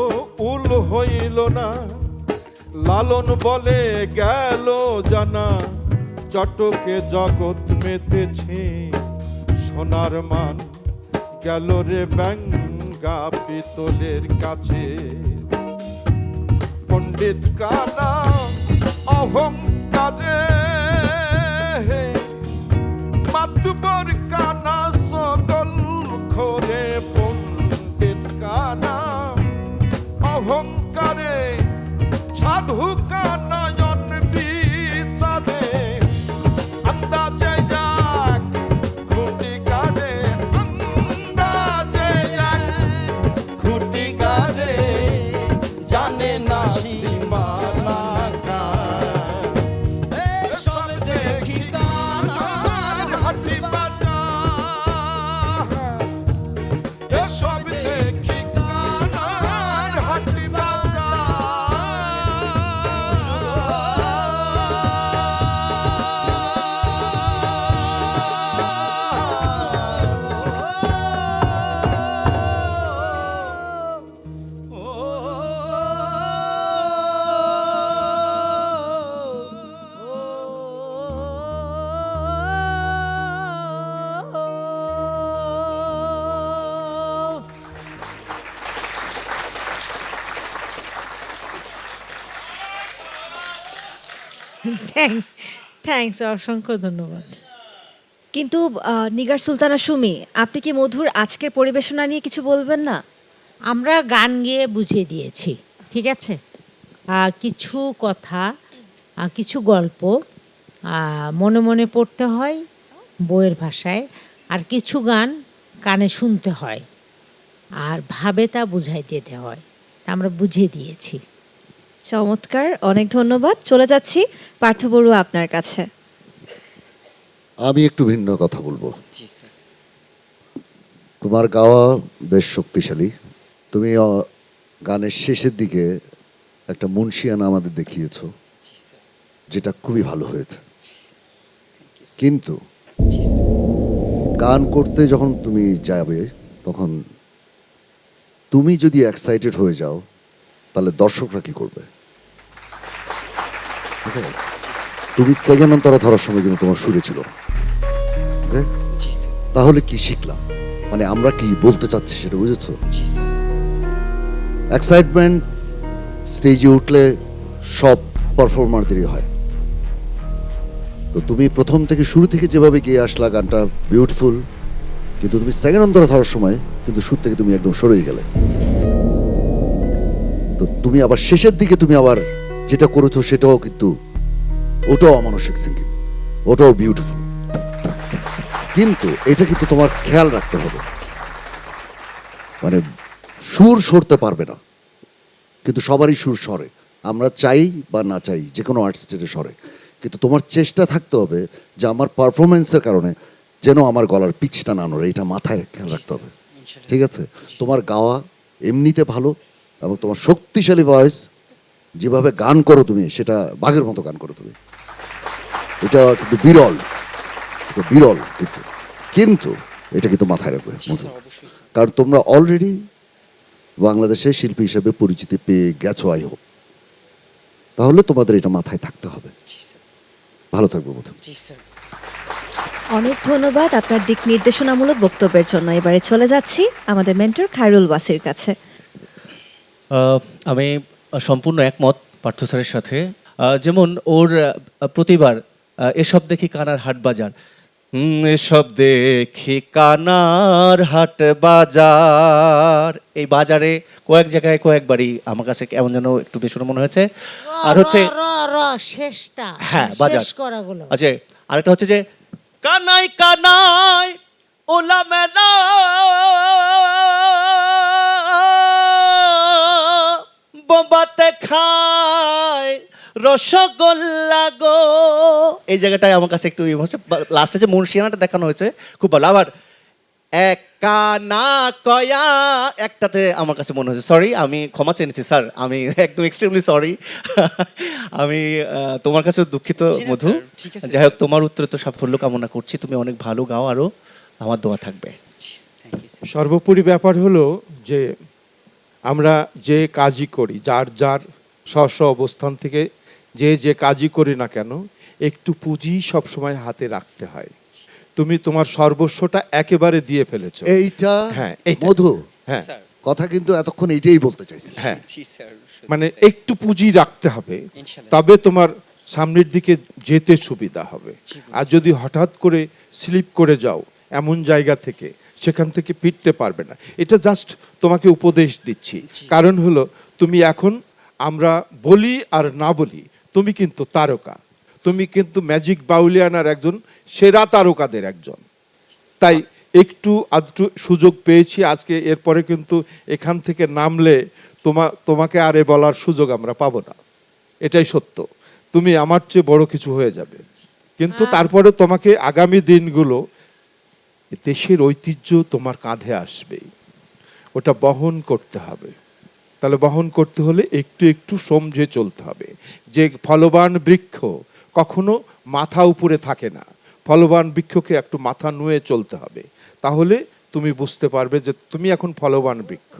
উল হইল না, লালন বলে গেল জানা, চটকে জগৎ মেতেছে, সোনার মান গেল রে ব্যাঙ্গা পিতলের কাছে, পণ্ডিত কানা অহংকারে, মাতবর কানা সকল খোরে, পণ্ডিত কানা অহংকারে, সাধু কানয়ন বিচারে, আন্দাজে যাক খুঁটি গাড়ে, আন্দাজে যাক খুঁটি গাড়ে, জানে না সীমানা কার, এসব দেখি কানার হাটি বাজার, এসব দেখি কানার হাটি বাজার। থ্যাঙ্কস, অসংখ্য ধন্যবাদ। কিন্তু নিগার সুলতানা সুমি, আপনি কি মধুর আজকের পরিবেশনা নিয়ে কিছু বলবেন না? আমরা গান গেয়ে বুঝিয়ে দিয়েছি, ঠিক আছে। কিছু কথা, কিছু গল্প মনে মনে পড়তে হয় বইয়ের ভাষায়, আর কিছু গান কানে শুনতে হয় আর ভাবে তা বুঝাই দিতে হয়। আমরা বুঝিয়ে দিয়েছি। চমৎকার, অনেক ধন্যবাদ। চলে যাচ্ছি পার্থ বড়ুয়া আপনার কাছে। আমি একটু ভিন্ন কথা বলবো। তোমার গাওয়া বেশ শক্তিশালী। তুমি গানের শেষের দিকে একটা মুন্সিয়ানা আমাদের দেখিয়েছো, যেটা খুবই ভালো হয়েছে। কিন্তু গান করতে যখন তুমি যাবে তখন তুমি যদি এক্সাইটেড হয়ে যাও তাহলে দর্শকরা কি করবে? Okay? তুমি সেকেন্ড অন্তরা ধরার সময় কিন্তু তোমার সুরে ছিল না। Okay? তাহলে কি শিখলাম, মানে আমরা কি বলতে চাচ্ছি সেটা বুঝেছো? এক্সাইটমেন্ট স্টেজে উঠলে সব পারফর্মারদেরই হয়। তো তুমি প্রথম থেকে শুরু থেকে যেভাবে গিয়ে আসলা গানটা বিউটিফুল, কিন্তু তুমি সেকেন্ড অন্তরা ধরার সময় কিন্তু সুর থেকে তুমি একদম সরে গেলে। তো তুমি আবার শেষের দিকে তুমি আবার যেটা করেছো সেটাও কিন্তু ওটাও অমানসিক সিঙ্গিং, ওটাও বিউটিফুল। কিন্তু এটা কিন্তু তোমার খেয়াল রাখতে হবে, মানে সুর সরতে পারবে না, কিন্তু সবারই সুর সরে, আমরা চাই বা না চাই যে কোনো আর্টিস্টের সরে, কিন্তু তোমার চেষ্টা থাকতে হবে যে আমার পারফরমেন্সের কারণে যেন আমার গলার পিচটা না নড়ে, এটা মাথায় খেয়াল রাখতে হবে। ঠিক আছে? তোমার গাওয়া এমনিতে ভালো এবং তোমার শক্তিশালী ভয়েস, যেভাবে গান করো তুমি সেটা বাঘের মতো গান করো তুমি, এটা কিন্তু বিরল, এটা বিরল কিন্তু এটা কিন্তু মাথায় রাখবে মধু, কারণ তোমরা অলরেডি বাংলাদেশের শিল্পী হিসেবে পরিচিতি পেয়ে গেছো, আই হোপ। তাহলে তোমাদের এটা মাথায় থাকতে হবে। ভালো থাকবে মধু। অনেক ধন্যবাদ আপনার দিক নির্দেশনামূলক বক্তব্যের জন্য। এবারে চলে যাচ্ছি আমাদের মেন্টর খায়রুল ওয়াসির কাছে। আমি সম্পূর্ণ একমত পার্থ স্যারের সাথে। যেমন ওর প্রতিবার এসব দেখি কানার হাট বাজার, এসব দেখি কানার হাট বাজার, এই বাজারে কয়েক জায়গায় কয়েকবারই আমার কাছে কেমন যেন একটু বেসুরো মনে হয়েছে। আর হচ্ছে শেষটা, হ্যাঁ বাজার, শেষ করাগুলো। আচ্ছা আরেকটা হচ্ছে যে কানাই কানাই ওলা মেলা বোম্বাতে খায় রসগোল্লা গো, এই জায়গাটায় আমার কাছে একটু লাস্টে যে মুন্সিয়ানাটা দেখানো হয়েছে খুব ভালো। আবার এক কানা কয়া একটাতে আমার কাছে মনে হয়েছে, সরি আমি ক্ষমা চেয়ে নিচ্ছি স্যার, আমি একদম এক্সট্রিমলি সরি, আমি তোমার কাছে দুঃখিত মধু। যাই হোক, তোমার উত্তরে তো সাফল্য কামনা করছি, তুমি অনেক ভালো গাও, আরও আমার দোয়া থাকবে। সর্বোপরি ব্যাপার হলো যে আমরা যে কাজই করি, যার যার স্ব অবস্থান থেকে যে কাজই করি না কেন, একটু পুঁজি সবসময় হাতে রাখতে হয়। তুমি তোমার সর্বস্বটা একেবারে দিয়ে ফেলেছো। এইটা হ্যাঁ মধু, হ্যাঁ কথা কিন্তু এতক্ষণ এইটাই বলতে চাইছি। হ্যাঁ, মানে একটু পুঁজি রাখতে হবে, তবে তোমার সামনের দিকে যেতে সুবিধা হবে। আর যদি হঠাৎ করে স্লিপ করে যাও এমন জায়গা থেকে, সেখান থেকে ফিরতে পারবে না। এটা জাস্ট তোমাকে উপদেশ দিচ্ছি, কারণ হলো তুমি এখন, আমরা বলি আর না বলি, তুমি কিন্তু তারকা, তুমি কিন্তু ম্যাজিক বাউলিয়ানার একজন সেরা তারকাদের একজন। তাই একটু আধটু সুযোগ পেয়েছি আজকে, এরপরে কিন্তু এখান থেকে নামলে তোমাকে আর এ বলার সুযোগ আমরা পাবো না, এটাই সত্য। তুমি আমার চেয়ে বড় কিছু হয়ে যাবে, কিন্তু তারপরে তোমাকে আগামী দিনগুলো দেশের ঐতিহ্য তোমার কাঁধে আসবে, ওটা বহন করতে হবে। তাহলে বহন করতে হলে একটু একটু সমঝে চলতে হবে। যে ফলবান বৃক্ষ কখনো মাথা উপরে থাকে না, ফলবান বৃক্ষকে একটু মাথা নুয়ে চলতে হবে, তাহলে তুমি বুঝতে পারবে যে তুমি এখন ফলবান বৃক্ষ।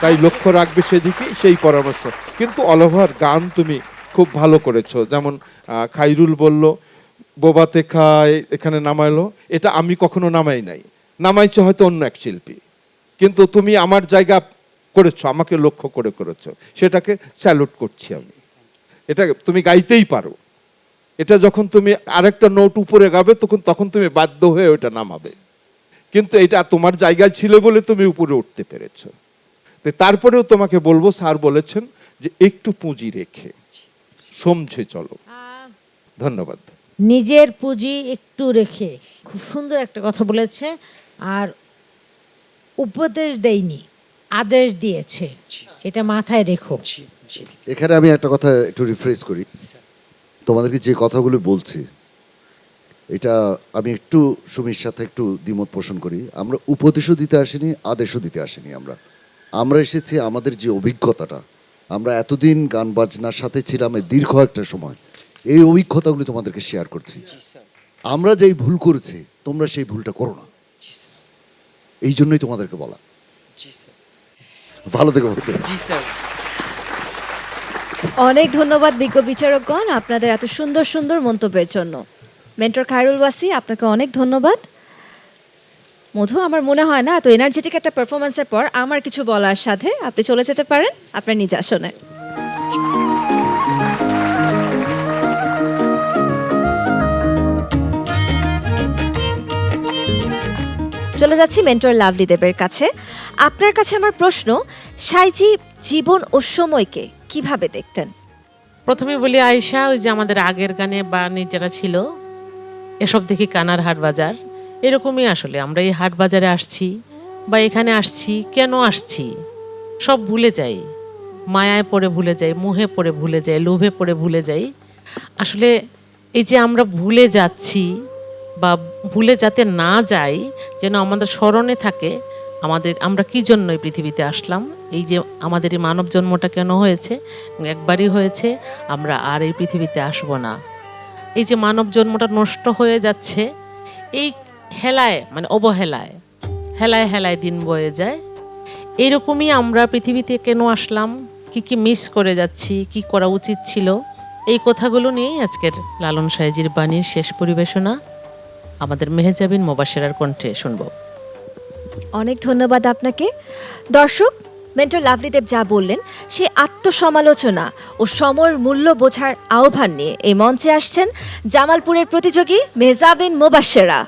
তাই লক্ষ্য রাখবে সেদিকে, সেই পরামর্শ। কিন্তু অল ওভার গান তুমি খুব ভালো করেছো। যেমন খাইরুল বলল বোবাতে খায় এখানে নামাইলো, এটা আমি কখনো নামাই নাই, নামাইছে হয়তো অন্য এক শিল্পী, কিন্তু তুমি আমার জায়গা করেছো, আমাকে লক্ষ্য করে করেছো, সেটাকে স্যালুট করছি আমি। এটা তুমি গাইতেই পারো, এটা যখন তুমি আরেকটা নোট উপরে গাবে তখন তুমি বাধ্য হয়ে ওটা নামাবে, কিন্তু এটা তোমার জায়গায় ছিল বলে তুমি উপরে উঠতে পেরেছো। তারপরেও তোমাকে বলবো, স্যার বলেছেন যে একটু পুঁজি রেখে সমঝে চলো। ধন্যবাদ। নিজের পুঁজি একটু রেখে, খুব সুন্দর একটা কথা বলেছে। আর উপদেশ দেয়নি, আদেশ দিয়েছে, এটা মাথায় রেখো। এখানে আমি একটা কথা একটু রিফ্রেশ করি, তোমাদেরকে যে কথাগুলো বলছি এটা আমি একটু সুমির সাথে একটু দ্বিমত পোষণ করি। আমরা উপদেশও দিতে আসিনি, আদেশও দিতে আসিনি, আমরা এসেছি আমাদের যে অভিজ্ঞতাটা, আমরা এতদিন গান বাজনার সাথে ছিলাম, এর দীর্ঘ একটা সময়, এই অভিজ্ঞতাগুলি তোমাদেরকে শেয়ার করছি। আমরা যেই ভুল করেছি তোমরা সেই ভুলটা করো না, এই জন্যই তোমাদেরকে বলা। ভালো থেকো। জি স্যার। অনেক ধন্যবাদ বিজ্ঞ বিচারকগণ আপনাদের এত সুন্দর সুন্দর মন্তব্যের জন্য। মেন্টর খায়রুল ওয়াসি, আপনাকে অনেক ধন্যবাদ। মধু, আমার মনে হয় না এত এনার্জেটিক একটা পারফরমেন্সের পর আমার কিছু বলার সাথে আপনি চলে যেতে পারেন আপনার নিজ আসনে। চলে যাচ্ছি মেন্টর লাভলি দেবের কাছে। আপনার কাছে আমার প্রশ্ন, সাইজি জীবন ও সময়কে কিভাবে দেখতেন? প্রথমে বলি আয়েশা, ওই যে আমাদের আগের গানে বাণী যারা ছিল, এসব দেখি কানার হাট বাজার, এরকমই আসলে আমরা এই হাট বাজারে আসছি বা এখানে আসছি, কেন আসছি সব ভুলে যাই, মায়ায় পড়ে ভুলে যাই, মোহে পড়ে ভুলে যাই, লোভে পড়ে ভুলে যাই। আসলে এই যে আমরা ভুলে যাচ্ছি বা ভুলে যাতে না যাই, যেন আমাদের স্মরণে থাকে আমরা কি জন্য এই পৃথিবীতে আসলাম, এই যে আমাদের এই মানব জন্মটা কেন হয়েছে, একবারই হয়েছে, আমরা আর এই পৃথিবীতে আসব না। এই যে মানব জন্মটা নষ্ট হয়ে যাচ্ছে, এই হেলায় মানে অবহেলায়, হেলায় হেলায় দিন বয়ে যায়। এইরকমই আমরা পৃথিবীতে কেন আসলাম, কি কি মিস করে যাচ্ছি, কি করা উচিত ছিল, এই কথাগুলো নিয়েই আজকের লালন সাইজির বাণীর শেষ পরিবেশনা আমাদের মেহেজাবিন মোবাশেরার কণ্ঠে শুনব। অনেক ধন্যবাদ আপনাকে। দর্শক, মেন্টর লাভলিদেব যা বললেন সে আত্মসমালোচনা ও সময়ের মূল্য বোঝার আহ্বান নিয়ে এই মঞ্চে আসছেন জামালপুরের প্রতিযোগী মেহজাবিন মোবাশেরা।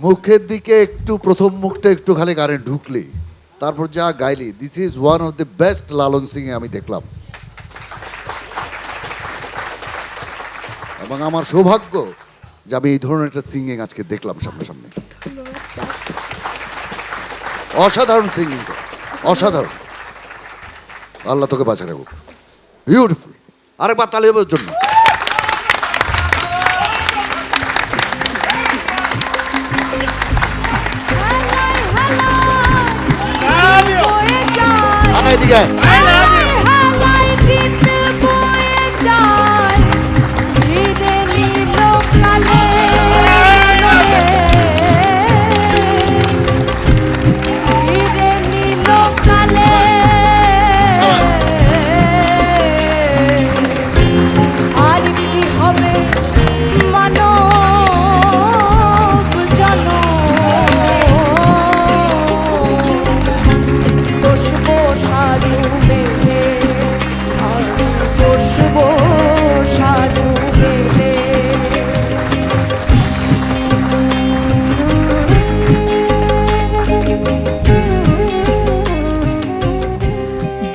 মুখের দিকে একটু প্রথম মুখটা একটু খালি গানে ঢুকলি, তারপর যা গাইলি, this is one of the best Lalon sing আমি দেখলাম। এবং আমার সৌভাগ্য যে আমি এই ধরনের একটা সিঙ্গিং আজকে দেখলাম সামনে। অসাধারণ সিঙ্গিং, অসাধারণ। আল্লাহ তোকে বাঁচা রাখুক। বিউটিফুল। আরেকবার তালি হবে ওর জন্য। এদিকে আয়।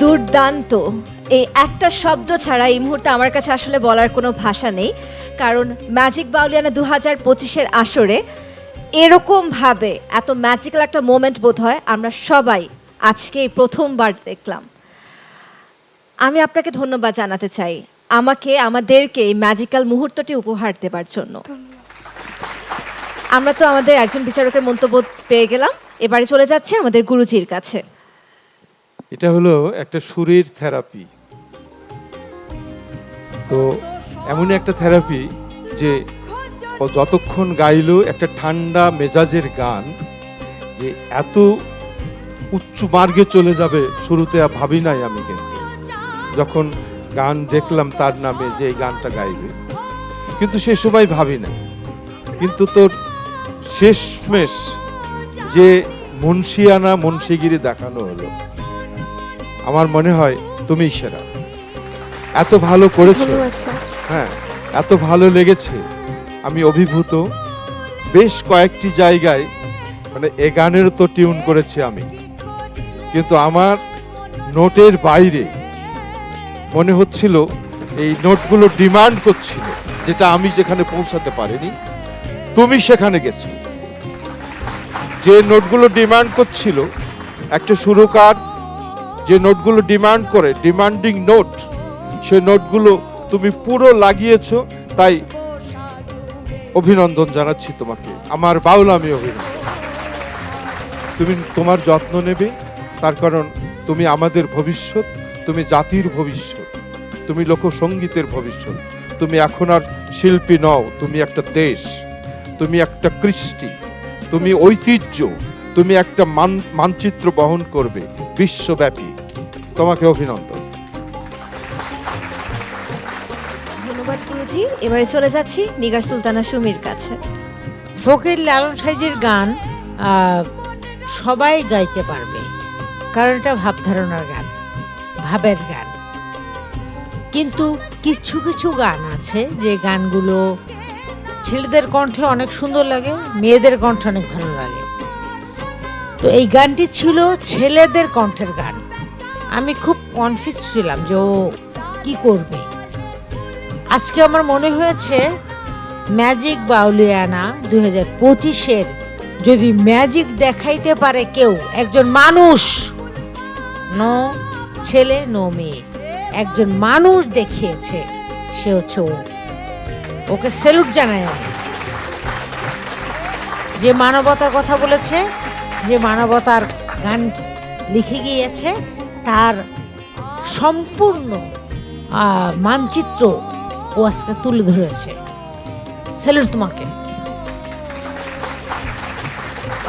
দুর্দান্ত। এই একটা শব্দ ছাড়া এই মুহূর্তে আমার কাছে আসলে বলার কোনো ভাষা নেই, কারণ ম্যাজিক বাউলিয়ানা 2025-এর আসরে এরকমভাবে এত ম্যাজিক্যাল একটা মোমেন্ট বোধ হয় আমরা সবাই আজকে এই প্রথমবার দেখলাম। আমি আপনাকে ধন্যবাদ জানাতে চাই আমাদেরকে এই ম্যাজিক্যাল মুহূর্তটি উপহার দেবার জন্য। আমরা তো আমাদের একজন বিচারকের মন্তব্য পেয়ে গেলাম, এবারে চলে যাচ্ছে আমাদের গুরুজির কাছে। এটা হলো একটা সুরের থেরাপি। তো এমন একটা থেরাপি যে ও যতক্ষণ গাইলো একটা ঠান্ডা মেজাজের গান, যে এত উচ্চ মার্গে চলে যাবে শুরুতে ভাবি নাই আমি। কিন্তু যখন গান দেখলাম তার নামে যে এই গানটা গাইবে, কিন্তু সে সময় ভাবি নাই। কিন্তু তোর শেষমেশ যে মুন্সিয়ানা মুন্সিগিরি দেখানো হলো, আমার মনে হয় তুমিই সেরা। এত ভালো করেছো, হ্যাঁ এত ভালো লেগেছে, আমি অভিভূত। বেশ কয়েকটি জায়গায় মানে এ গানের তো টিউন করেছি আমি, কিন্তু আমার নোটের বাইরে মনে হচ্ছিল এই নোটগুলো ডিমান্ড করছিল, যেটা আমি যেখানে পৌঁছাতে পারিনি তুমি সেখানে গেছো। যে নোটগুলো ডিমান্ড করছিল, একটা সুরকার যে নোটগুলো ডিমান্ড করে, ডিমান্ডিং নোট, সে নোটগুলো তুমি পুরো লাগিয়েছো। তাই অভিনন্দন জানাচ্ছি তোমাকে, আমার বাউল আমি অভিনন্দন। তুমি তোমার যত্ন নেবে, তার কারণ তুমি আমাদের ভবিষ্যৎ, তুমি জাতির ভবিষ্যৎ, তুমি লোকসঙ্গীতের ভবিষ্যৎ। তুমি এখন আর শিল্পী নও, তুমি একটা দেশ, তুমি একটা কৃষ্টি, তুমি ঐতিহ্য, তুমি একটা মানচিত্র বহন করবে বিশ্বব্যাপী। তোমাকে অভিনন্দন। ধন্যবাদ গুরুজি। এবারে চলে যাচ্ছি নিগার সুলতানা সুমির কাছে। ফকির লালন সাইজির গান সবাই গাইতে পারবে, কারণ এটা ভাবধারণার গান, ভাবের গান। কিন্তু কিছু কিছু গান আছে যে গানগুলো ছেলেদের কণ্ঠে অনেক সুন্দর লাগে, মেয়েদের কণ্ঠে অনেক ভালো লাগে। তো এই গানটি ছিল ছেলেদের কণ্ঠের গান। আমি খুব কনফিউজ ছিলাম যে ও কি করবে। আজকে আমার মনে হয়েছে ম্যাজিক বাউলিয়ানা 2025-এর যদি ম্যাজিক দেখাইতে পারে কেউ, একজন মানুষ, নো ছেলে নো মেয়ে, একজন মানুষ দেখিয়েছে, সে হচ্ছে ও। ওকে স্যালুট জানাই আমি। যে মানবতার কথা বলেছে, যে মানবতার গান লিখে গিয়েছে, তার সম্পূর্ণ মানচিত্র ও আজকে তুলে ধরেছে। স্যালুট তোমাকে।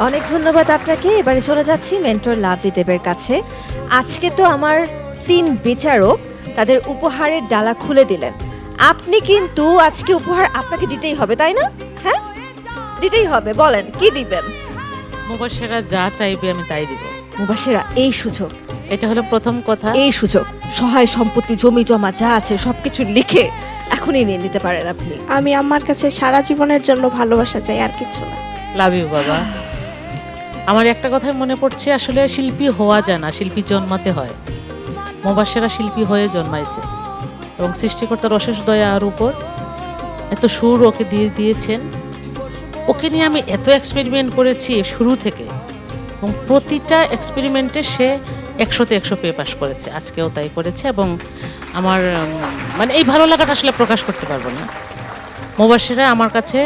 অনেক ধন্যবাদ আপনাকে। এবারে চলে যাচ্ছি মেন্টর লাভলি দেবের কাছে। আজকে তো আমার 3 বিচারক তাদের উপহারের ডালা খুলে দিলেন। আপনি কিন্তু আজকে উপহার আপনাকে দিতেই হবে, তাই না? হ্যাঁ, দিতেই হবে। বলেন কি দিবেন? মুবাশিরা যা চাইবে আমি তাই দিব। মুবাশিরা, এই সুযোগ, এটা হলো প্রথম কথা। এই সুযোগ, সহায় সম্পত্তি জমি জমা যা আছে সবকিছু লিখে এখনই নিয়ে নিতে পারেন আপনি। আমি আমার কাছে সারা জীবনের জন্য ভালোবাসা চাই, আর কিছু না। লাভ ইউ বাবা। আমার একটা কথাই মনে পড়ছে, আসলে শিল্পী হওয়া যায় না, শিল্পী জন্মাতে হয়। মোবাশ্বেরা শিল্পী হয়ে জন্মাইছে এবং সৃষ্টিকর্তার অশেষ দয়া আর উপর এত সুর ওকে দিয়েছেন। ওকে নিয়ে আমি এত এক্সপেরিমেন্ট করেছি শুরু থেকে, এবং প্রতিটা এক্সপেরিমেন্টে সে 100তে 100 পেয়ে পাশ করেছে, আজকেও তাই করেছে। এবং আমার মানে এই ভালো লাগাটা আসলে প্রকাশ করতে পারবো না। মোবাশ্বেরা আমার কাছে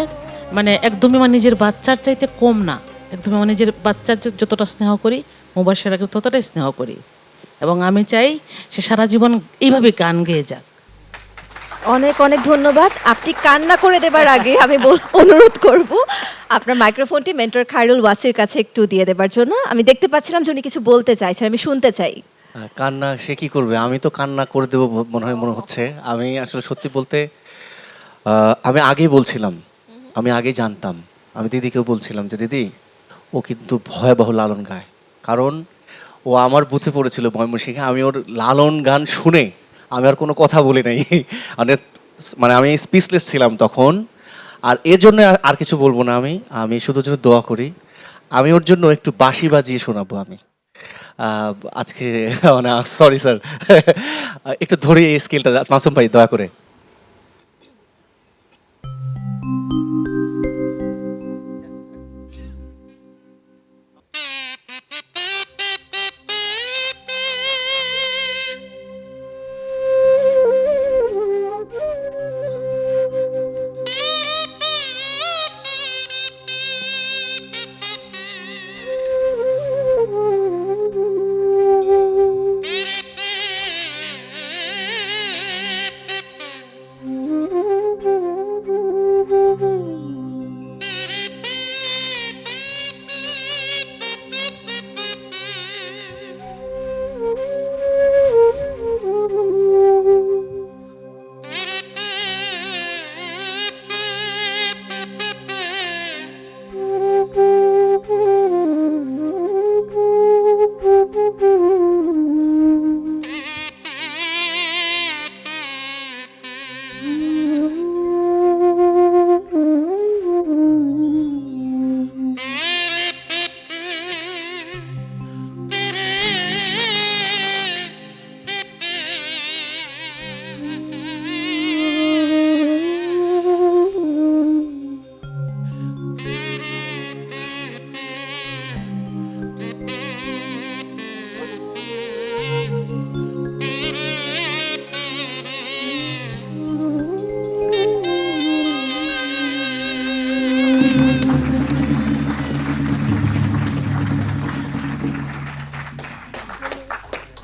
মানে একদমই আমার নিজের বাচ্চার চাইতে কম না, একদমই আমার নিজের বাচ্চার যতটা স্নেহ করি মোবাশ্বেরাকে ততটাই স্নেহ করি, এবং আমি চাই সে সারা জীবন এইভাবে গান গেয়ে যাক। অনেক অনেক ধন্যবাদ। আপনি কান্না করে দেবার আগে আমি অনুরোধ করব আপনার মাইক্রোফোনটি মেন্টর খায়রুল ওয়াসির কাছে একটু দিয়ে দেবার জন্য। আমি দেখতে পাচ্ছিলাম যে উনি কিছু বলতে চাইছেন, আমি শুনতে চাই। কান্না সে কি করবে, আমি তো কান্না করে দেবো মনে হচ্ছে। আমি আসলে সত্যি বলতে আমি আগেই বলছিলাম, আমি আগেই জানতাম, আমি দিদিকেও বলছিলাম যে দিদি ও কিন্তু ভয়াবহ লালন গায়, কারণ ও আমার বুথে পড়েছিল ময়মনসিংহে। আমি ওর লালন গান শুনে আমি আর কোনো কথা বলি নাই, মানে আমি স্পিচলেস ছিলাম তখন। আর এর জন্য আর কিছু বলবো না, আমি শুধু দোয়া করি। আমি ওর জন্য একটু বাঁশি বাজিয়ে শোনাবো আমি আজকে, মানে সরি স্যার, একটু ধরে এই স্কিলটা মাসুম ভাই দয়া করে।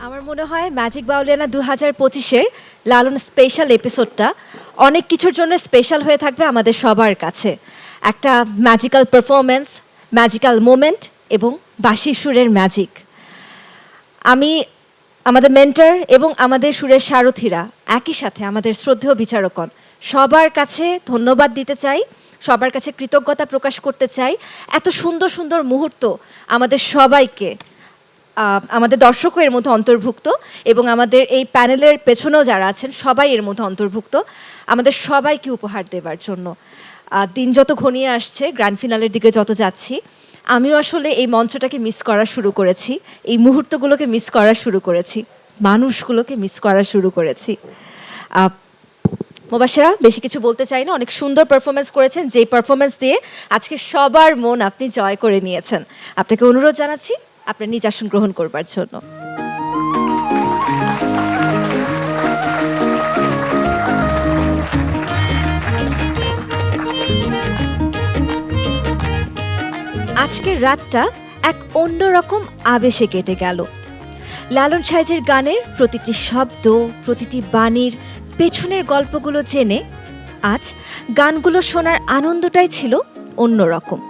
আমার মনে হয় ম্যাজিক বাউলিয়ানা 2025-এর লালন স্পেশাল এপিসোডটা অনেক কিছুর জন্য স্পেশাল হয়ে থাকবে আমাদের সবার কাছে। একটা ম্যাজিক্যাল পারফরমেন্স, ম্যাজিক্যাল মোমেন্ট এবং বাঁশি সুরের ম্যাজিক। আমি আমাদের মেন্টর এবং আমাদের সুরের সারথীরা, একই সাথে আমাদের শ্রদ্ধেয় বিচারকগণ, সবার কাছে ধন্যবাদ দিতে চাই, সবার কাছে কৃতজ্ঞতা প্রকাশ করতে চাই। এত সুন্দর সুন্দর মুহূর্ত আমাদের সবাইকে, আমাদের দর্শকও এর মধ্যে অন্তর্ভুক্ত এবং আমাদের এই প্যানেলের পেছনেও যারা আছেন সবাই এর মধ্যে অন্তর্ভুক্ত, আমাদের সবাইকে উপহার দেবার জন্য। দিন যত ঘনিয়ে আসছে, গ্র্যান্ড ফিনালের দিকে যত যাচ্ছি, আমিও আসলে এই মঞ্চটাকে মিস করা শুরু করেছি, এই মুহূর্তগুলোকে মিস করা শুরু করেছি, মানুষগুলোকে মিস করা শুরু করেছি। মোবাশ্বেরা, বেশি কিছু বলতে চাই না, অনেক সুন্দর পারফরমেন্স করেছেন, যেই পারফরমেন্স দিয়ে আজকে সবার মন আপনি জয় করে নিয়েছেন। আপনাকে অনুরোধ জানাচ্ছি আপনার নিজ আসন গ্রহণ করবার জন্য। আজকের রাতটা এক অন্যরকম আবেশে কেটে গেল। লালন সাইজের গানের প্রতিটি শব্দ, প্রতিটি বাণীর পেছনের গল্পগুলো জেনে আজ গানগুলো শোনার আনন্দটাই ছিল অন্যরকম।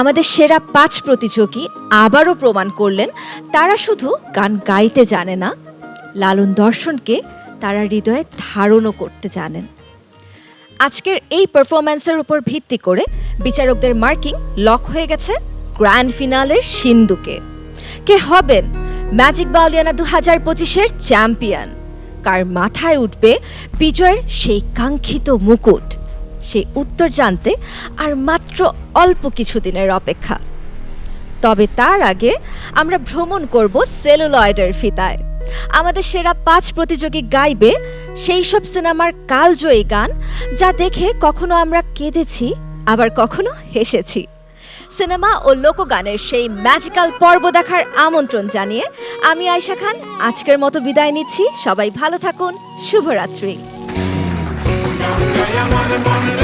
আমাদের সেরা 5 প্রতিযোগী আবারও প্রমাণ করলেন তারা শুধু গান গাইতে জানে না, লালন দর্শনকে তারা হৃদয়ে ধারণও করতে জানেন। আজকের এই পারফরম্যান্সের উপর ভিত্তি করে বিচারকদের মার্কিং লক হয়ে গেছে গ্র্যান্ড ফিনালের সিন্ধুকে। কে হবেন ম্যাজিক বাউলিয়ানা 2025-এর চ্যাম্পিয়ন? কার মাথায় উঠবে বিজয়ের সেই কাঙ্ক্ষিত মুকুট? সেই উত্তর জানতে আর মাত্র মাত্র অল্প কিছুদিনের অপেক্ষা। তবে তার আগে আমরা ভ্রমণ করব সেলুলয়েডের ফিতায়। আমাদের সেরা 5 প্রতিযোগী গাইবে সেই সব সিনেমার কালজয়ী গান যা দেখে কখনো আমরা কেঁদেছি, আবার কখনো হেসেছি। সিনেমা ও লোকগানের সেই ম্যাজিক্যাল পর্ব দেখার আমন্ত্রণ জানিয়ে আমি আয়েশা খান আজকের মতো বিদায় নিচ্ছি। সবাই ভালো থাকুন, শুভরাত্রি। আমার মন